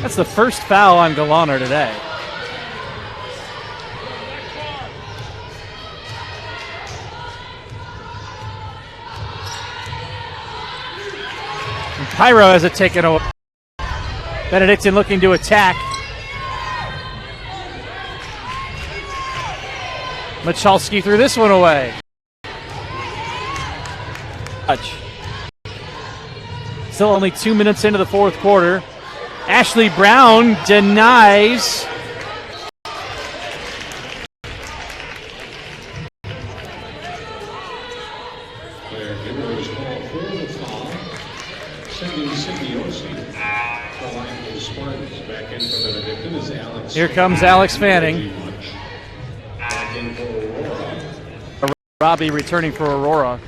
That's the first foul on Galaner today. And Pyro has it taken away. Benedictine looking to attack. Michalski threw this one away. Touch. Still only 2 minutes into the fourth quarter. Ashley Brown denies. Claire Gibler is called for the foul, sending Sydney Olsen. The line for the Spartans. Back in for Benedictine is Alex. Here comes Alex Fanning. Back in for Aurora. Robbie returning for Aurora.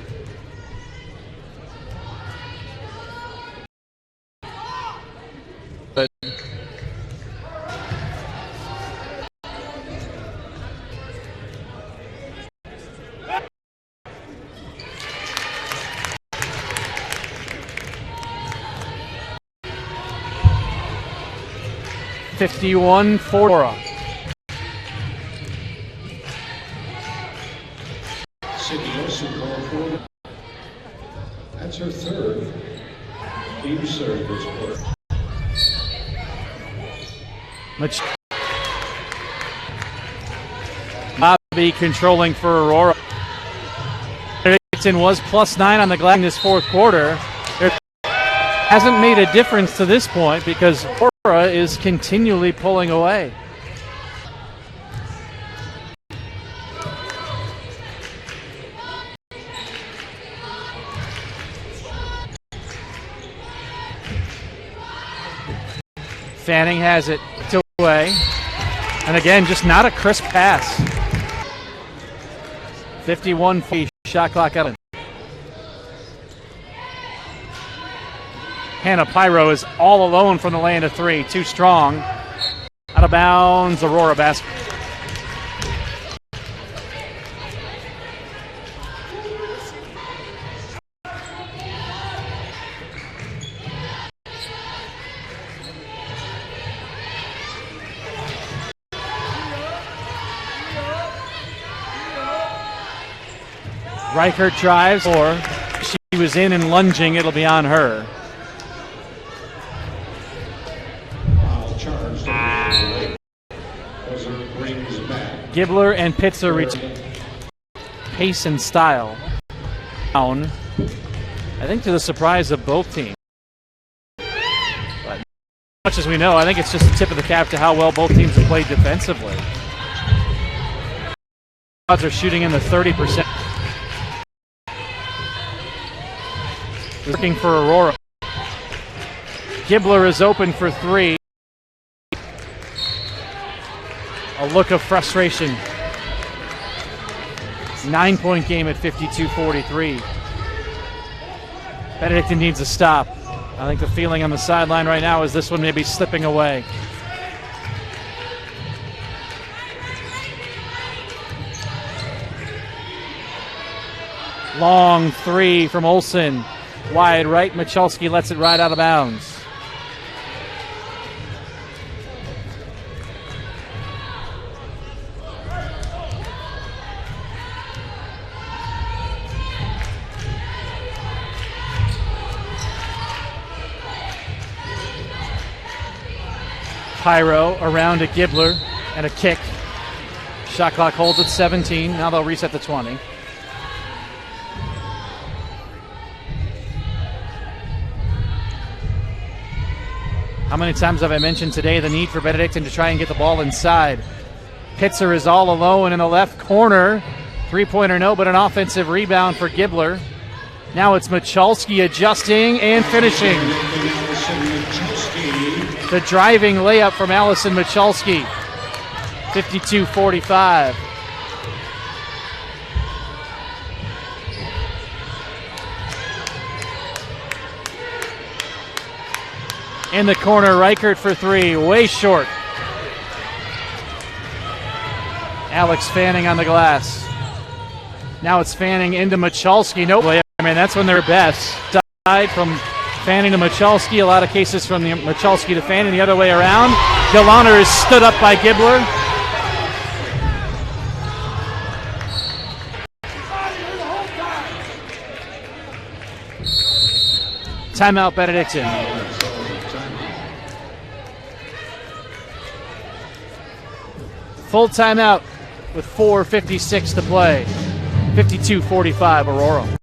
But .51 for Aurora. Sydney Olsen called for. That's her third team serve this quarter. Bobby controlling for Aurora. Benedictine was +9 on the glass in this fourth quarter. It hasn't made a difference to this point because Aurora is continually pulling away. Fanning has it away. And again, just not a crisp pass. 51 feet, shot clock Ellen. Hannah Pyro is all alone from the lane of three. Too strong. Out of bounds, Aurora basket. Reichert drives, or she was in and lunging, it'll be on her. Foul charged. Brings back. Gibler and Pitzer reach pace and style. Down, I think to the surprise of both teams. But as much as we know, I think it's just the tip of the cap to how well both teams have played defensively. Odds are shooting in the 30%. Working for Aurora. Gibler is open for three. A look of frustration. 9-point game at 52-43. Benedictine needs a stop. I think the feeling on the sideline right now is this one may be slipping away. Long three from Olsen. Wide right, Michalski lets it ride out of bounds. Pyro around to Gibbler and a kick. Shot clock holds at 17. Now they'll reset to 20. How many times have I mentioned today the need for Benedictine to try and get the ball inside? Pitzer is all alone in the left corner. Three-pointer no, but an offensive rebound for Gibbler. Now it's Michalski adjusting and finishing. The driving layup from Allison Michalski. 52-45. In the corner, Reichert for three, way short. Alex Fanning on the glass. Now it's Fanning into Michalski. Nope. I mean, that's when they're best. Side from Fanning to Michalski. A lot of cases from the Michalski to Fanning the other way around. Galaner is stood up by Gibbler. Timeout, Benedictine. Full timeout with 4:56 to play. 52-45 Aurora.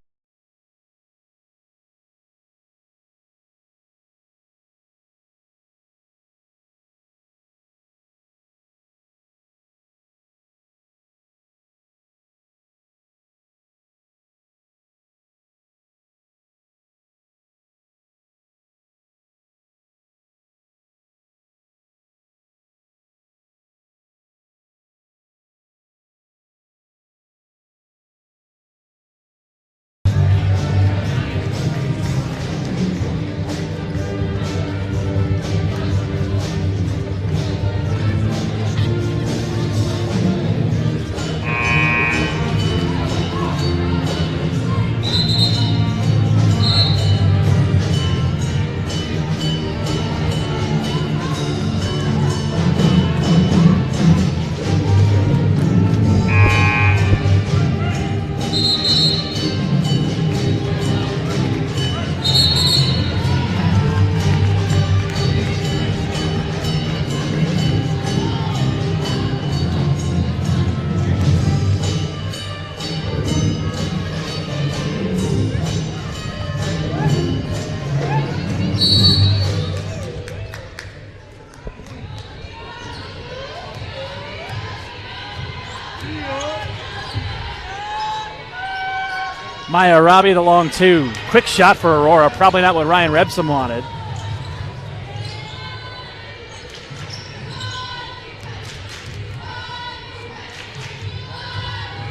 Maya Arabi, the long two. Quick shot for Aurora. Probably not what Ryan Rebson wanted.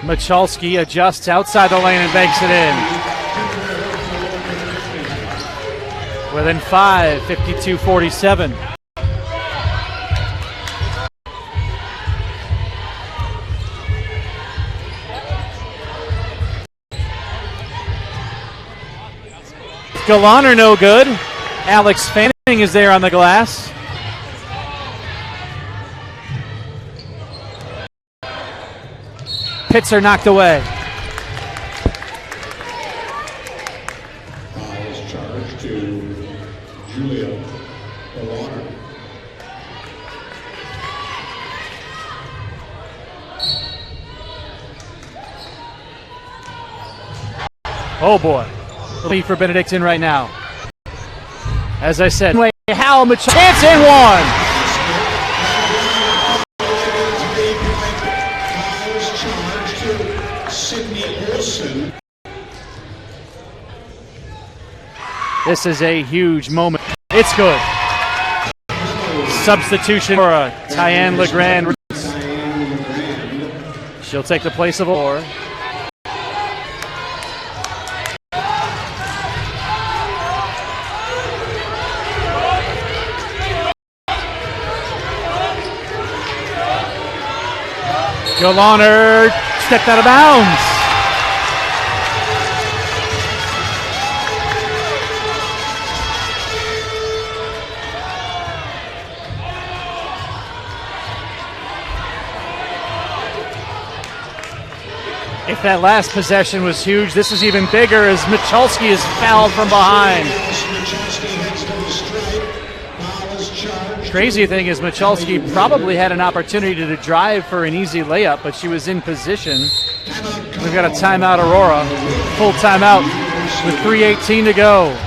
Michalski adjusts outside the lane and banks it in. Within 5, 52-47. Galaner no good. Alex Fanning is there on the glass. Pitzer knocked away. Foul is charged to Julia Aurora. Oh boy. Lead for Benedictine right now. As I said, Hal Michalski, chance and one. This is a huge moment. It's good. Substitution for Tyann Legrand. She'll take the place of Aurora. Galaner stepped out of bounds. If that last possession was huge, this is even bigger as Michalski is fouled from behind. Michalski heads to the stripe. Foul is charged Crazy thing is Michalski probably had an opportunity to drive for an easy layup, but she was in position. We've got a timeout, Aurora. Full timeout with 3:18 to go.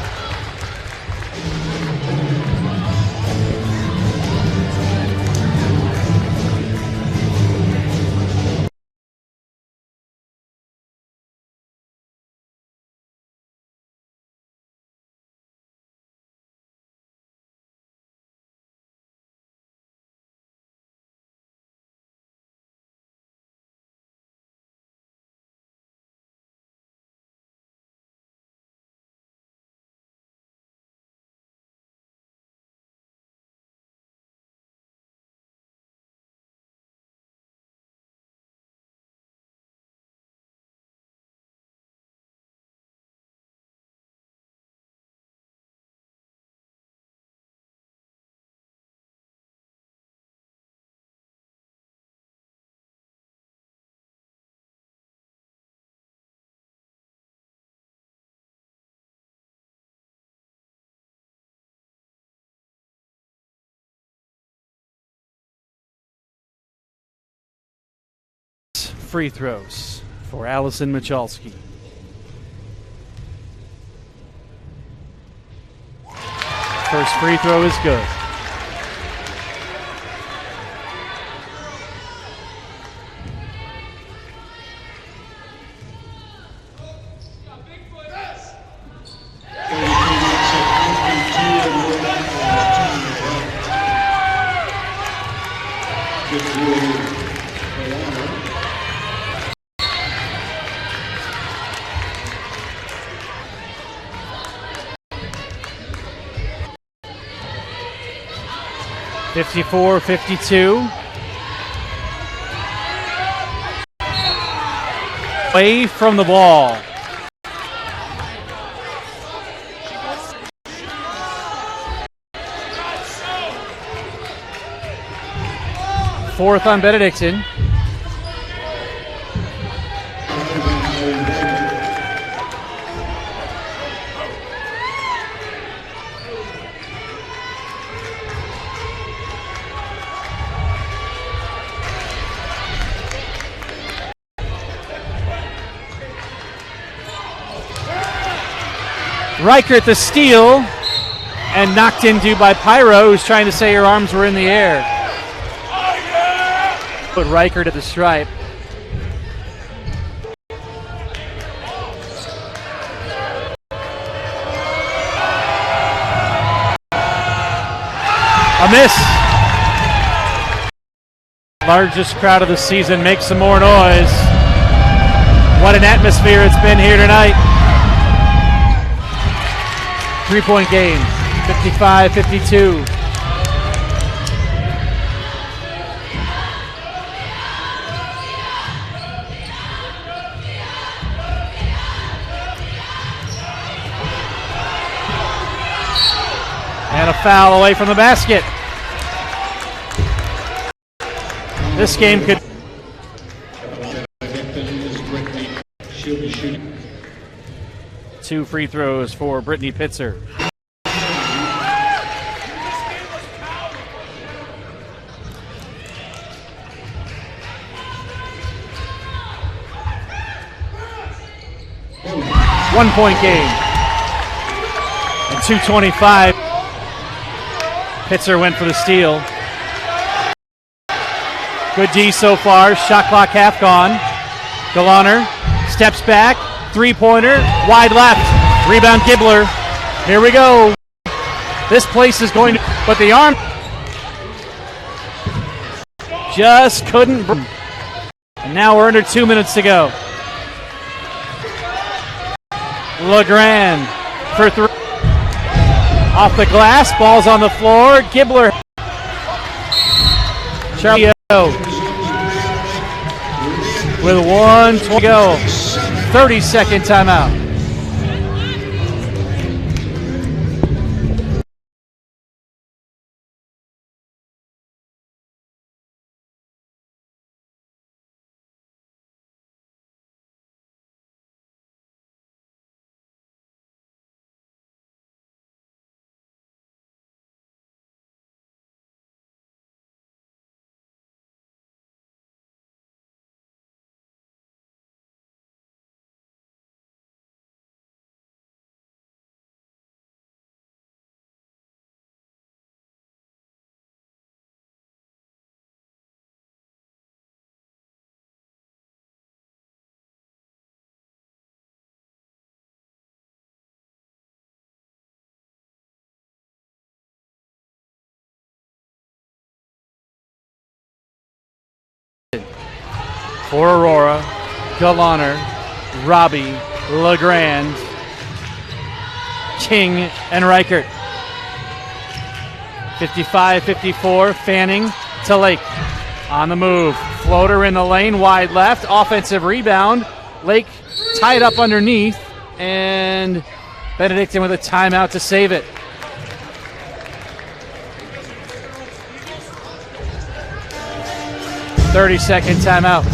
Free throws for Allison Michalski. First free throw is good. Fifty-four, 52. Away from the ball. Fourth on Benedictine. Reichert the steal and knocked into by Pyro, who's trying to say her arms were in the air. Put Reichert at the stripe. A miss. Largest crowd of the season. Make some more noise. What an atmosphere it's been here tonight. 3-point game, 55-52. And a foul away from the basket. This game could... She'll be shooting. 2 free throws for Brittany Pitzer. One-point game. And 2:25. Pitzer went for the steal. Good D so far. Shot clock half gone. Galaner steps back. Three-pointer. Wide left. Rebound Gibbler. Here we go. This place is going to... But the arm... Just couldn't... And now we're under 2 minutes to go. LeGrand for 3. Off the glass. Ball's on the floor. Gibbler. Charlie with 1:20 to go. 30-second timeout. For Aurora, Galaner, Robbie, LeGrand, King, and Reichert. 55-54, Fanning to Lake. On the move, floater in the lane, wide left, offensive rebound. Lake tied up underneath, and Benedictine with a timeout to save it. "30-second timeout."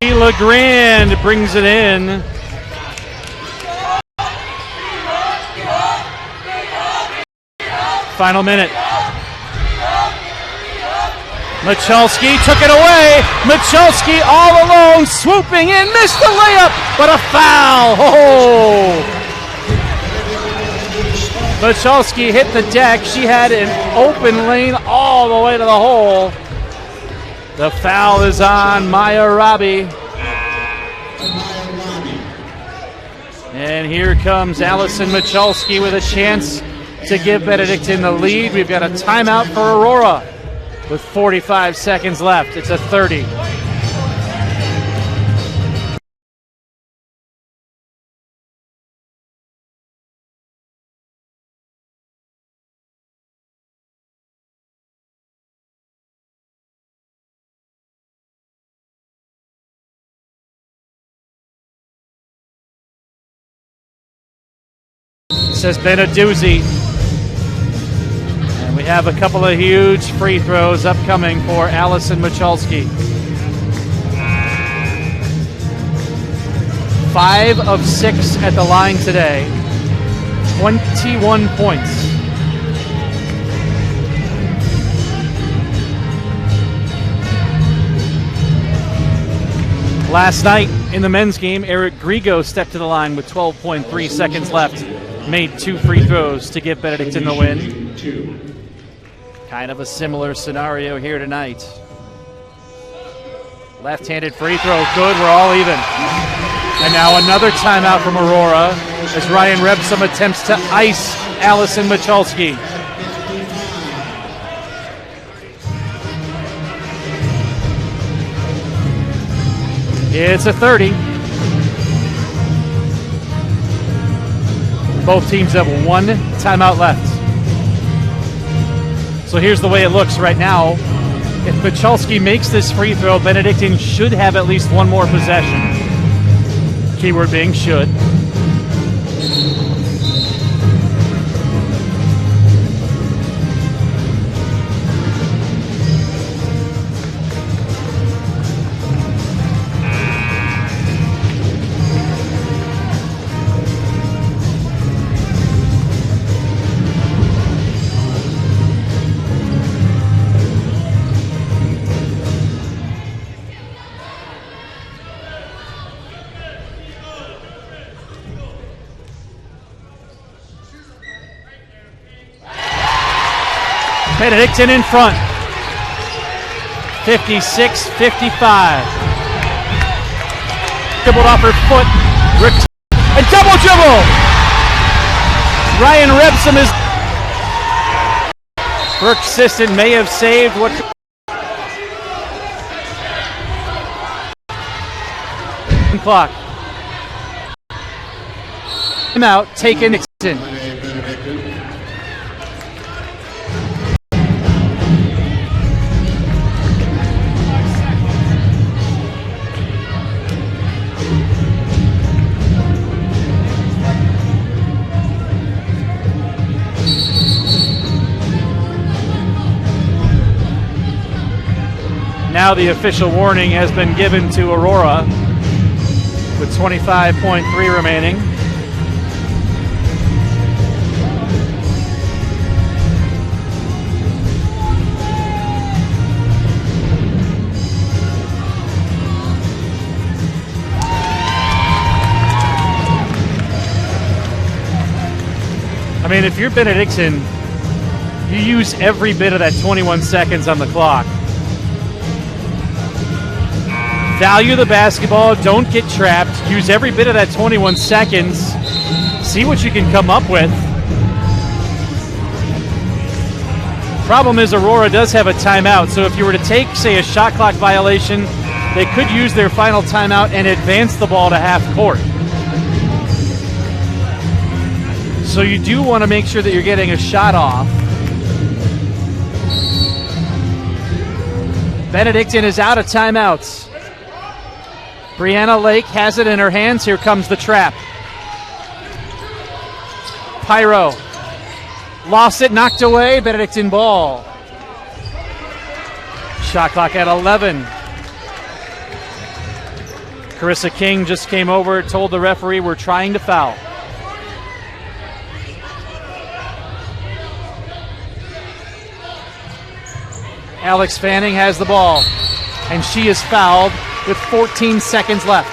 LeGrand brings it in. Final minute. Michalski took it away. Michalski all alone, swooping in, missed the layup, but a foul. Oh! Michalski hit the deck. She had an open lane all the way to the hole. The foul is on Maya Robbie. And here comes Allison Michalski with a chance to give Benedictine the lead. We've got a timeout for Aurora with 45 seconds left. It's a 30. Says Beneduzzi. And we have a couple of huge free throws upcoming for Allison Michalski. 5 of 6 at the line today. 21 points. Last night in the men's game, Eric Grigo stepped to the line with 12.3 seconds left. Made 2 free throws to give Benedictine the win. Kind of a similar scenario here tonight. Left-handed free throw, good, we're all even. And now another timeout from Aurora as Ryan Rebsum attempts to ice Allison Michalski. It's a 30. Both teams have 1 timeout left. So here's the way it looks right now. If Michalski makes this free throw, Benedictine should have at least 1 more possession. Keyword being should. Benedictine in front. 56-55. Dribbled off her foot. And double dribble! Ryan Rebsum is... Brooke Sisson may have saved what... Clock. Timeout taken. Now now the official warning has been given to Aurora with 25.3 remaining. I mean, if you're Benedictine, you use every bit of that 21 seconds on the clock. Value the basketball, don't get trapped, use every bit of that 21 seconds, see what you can come up with. Problem is Aurora does have a timeout, so if you were to take, say, a shot clock violation, they could use their final timeout and advance the ball to half court. So you do want to make sure that you're getting a shot off. Benedictine is out of timeouts. Brianna Lake has it in her hands. Here comes the trap. Pyro. Lost it, knocked away. Benedictine ball. Shot clock at 11. Carissa King just came over, told the referee we're trying to foul. Alex Fanning has the ball, and she is fouled with 14 seconds left.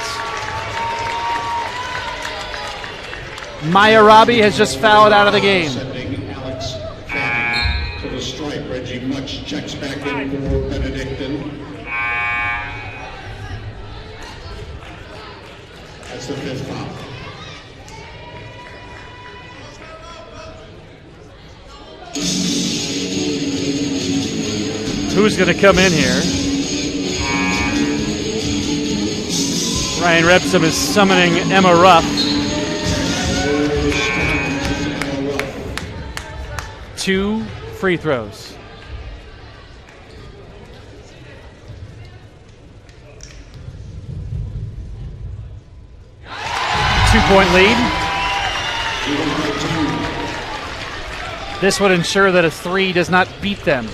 Maya Robbie has just fouled out of the game. Sending Alex Fanning to the strike. Reggie Much checks back in for Benedictine. That's the fifth foul. Who's going to come in here? Ryan Repsum is summoning Emma Ruff. 2 free throws. Two-point lead. This would ensure that a 3 does not beat them.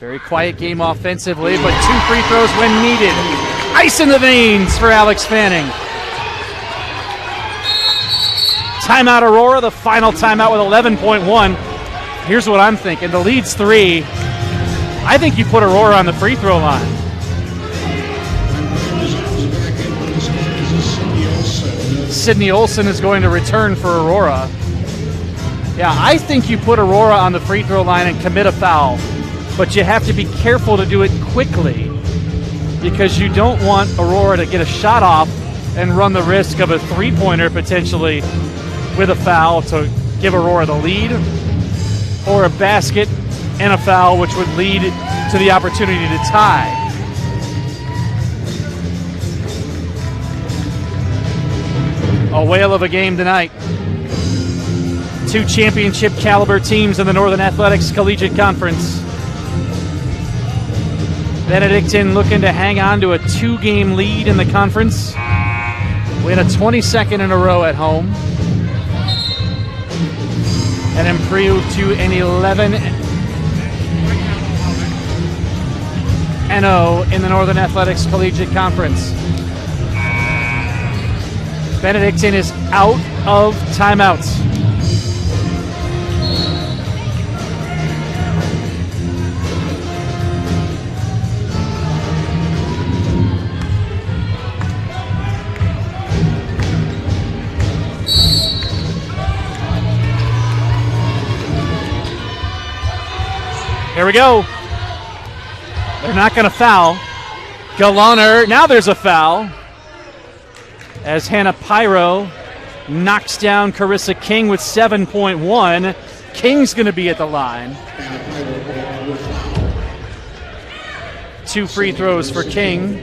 Very quiet game offensively, but 2 free throws when needed. Ice in the veins for Alex Fanning. Timeout Aurora, the final timeout with 11.1. Here's what I'm thinking. The lead's 3. I think you put Aurora on the free throw line. Sydney Olsen is going to return for Aurora. Yeah, I think you put Aurora on the free throw line and commit a foul. But you have to be careful to do it quickly because you don't want Aurora to get a shot off and run the risk of a three-pointer potentially with a foul to give Aurora the lead, or a basket and a foul which would lead to the opportunity to tie. A whale of a game tonight. 2 championship caliber teams in the Northern Athletics Collegiate Conference. Benedictine looking to hang on to a 2-game lead in the conference. Win a 22nd in a row at home. And improve to an 11-0 in the Northern Athletics Collegiate Conference. Benedictine is out of timeouts. Here we go. They're not going to foul. Galaner, now there's a foul. As Hannah Pyro knocks down Carissa King with 7.1. King's going to be at the line. 2 free throws for King.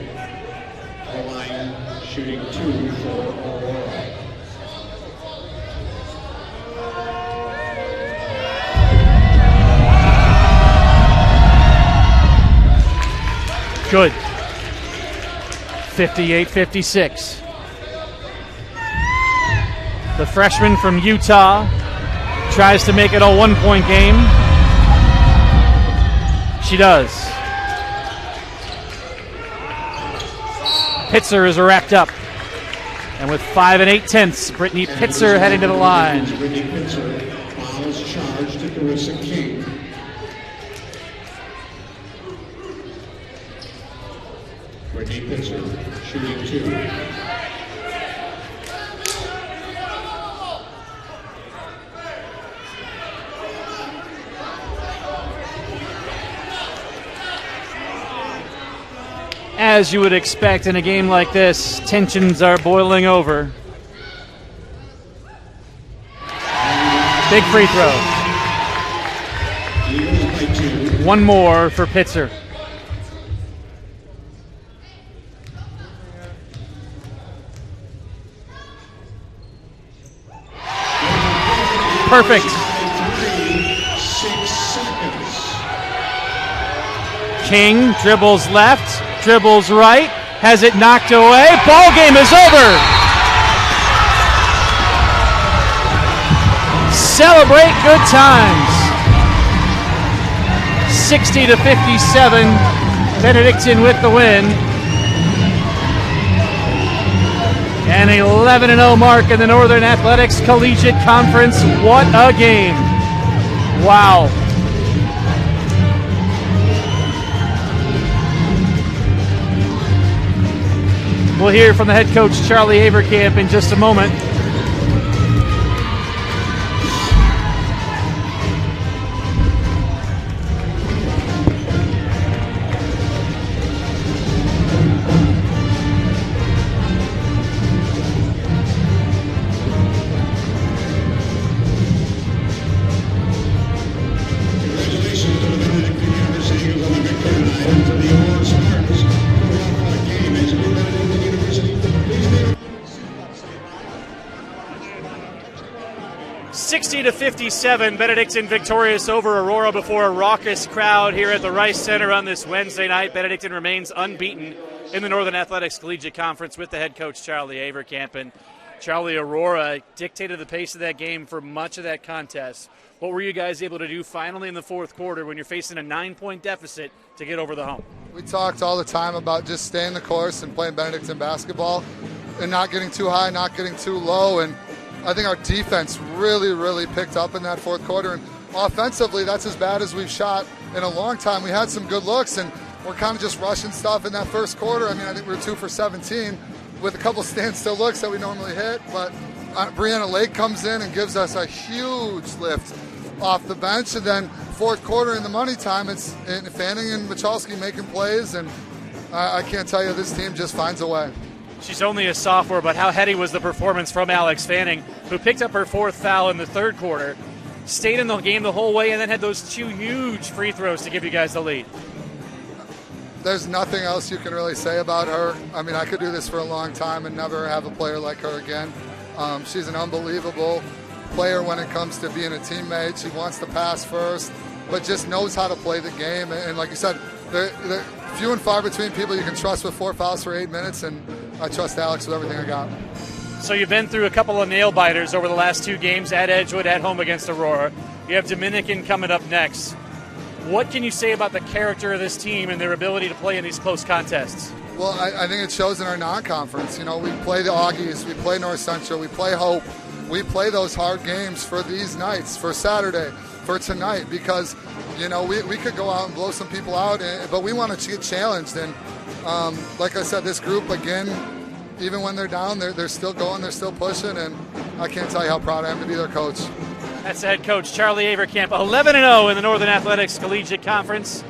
Shooting 2 for Aurora. Good. 58-56. The freshman from Utah tries to make it a 1-point game. She does. Pitzer is wrapped up. And with 5 8/10, Brittany Pitzer heading to the line. Brittany Pitzer fouls charged to Carissa King. Brittany Pitzer shooting 2. As you would expect in a game like this, tensions are boiling over. Big free throw. One more for Pitzer. Perfect. 6 seconds. King dribbles left, dribbles right, has it knocked away. Ball game is over. Celebrate good times. 60-57, Benedictine with the win. An 11-0 mark in the Northern Athletics Collegiate Conference. What a game. Wow. We'll hear from the head coach, Charlie Avercamp, in just a moment. Congratulations to the Benedictine University Eagles on the victory tonight, and to the Aurora Spartans who were off on a game as we Benedictine University. Please be 60-57, Benedictine victorious over Aurora before a raucous crowd here at the Rice Center on this Wednesday night. Benedictine remains unbeaten in the Northern Athletics Collegiate Conference with the head coach, Charlie Avercamp. And Charlie, Aurora dictated the pace of that game for much of that contest. What were you guys able to do finally in the fourth quarter when you're facing a 9-point deficit to get over the hump? We talked all the time about just staying the course and playing Benedictine basketball and not getting too high, not getting too low. And I think our defense really picked up in that fourth quarter. And offensively, that's as bad as we've shot in a long time. We had some good looks, and we're kind of just rushing stuff in that first quarter. I mean, I think we were 2 for 17 with a couple standstill looks that we normally hit. But Brianna Lake comes in and gives us a huge lift off the bench. And then fourth quarter in the money time, it's Fanning and Michalski making plays. And I can't tell you, this team just finds a way. She's only a sophomore, but how heady was the performance from Alex Fanning, who picked up her 4th foul in the third quarter, stayed in the game the whole way, and then had those 2 huge free throws to give you guys the lead. There's nothing else you can really say about her. I mean, I could do this for a long time and never have a player like her again. She's an unbelievable player when it comes to being a teammate. She wants to pass first, but just knows how to play the game. And like you said, they're few and far between people you can trust with 4 fouls for 8 minutes, and I trust Alex with everything I got. So you've been through a couple of nail biters over the last 2 games, at Edgewood, at home against Aurora. You have Dominican coming up next. What can you say about the character of this team and their ability to play in these close contests? Well, I think it shows in our non-conference. You know, we play the Augies, we play North Central, we play Hope. We play those hard games for these nights, for Saturday, for tonight, because, you know, we could go out and blow some people out, but we want to get challenged. And like I said, this group, again, even when they're down, they're still going, they're still pushing, and I can't tell you how proud I am to be their coach. That's head coach Charlie Avercamp, 11-0 in the Northern Athletics Collegiate Conference.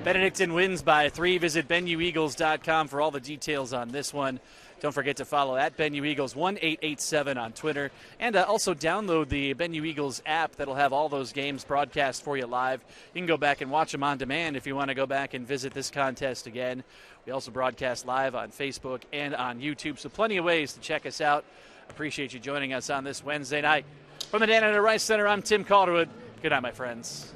Benedictine wins by 3. Visit BenuEagles.com for all the details on this one. Don't forget to follow at BenuEagles1887 on Twitter. And also download the Benu Eagles app that'll have all those games broadcast for you live. You can go back and watch them on demand if you want to go back and visit this contest again. We also broadcast live on Facebook and on YouTube, so plenty of ways to check us out. Appreciate you joining us on this Wednesday night. From the Dan and Rice Center, I'm Tim Calderwood. Good night, my friends.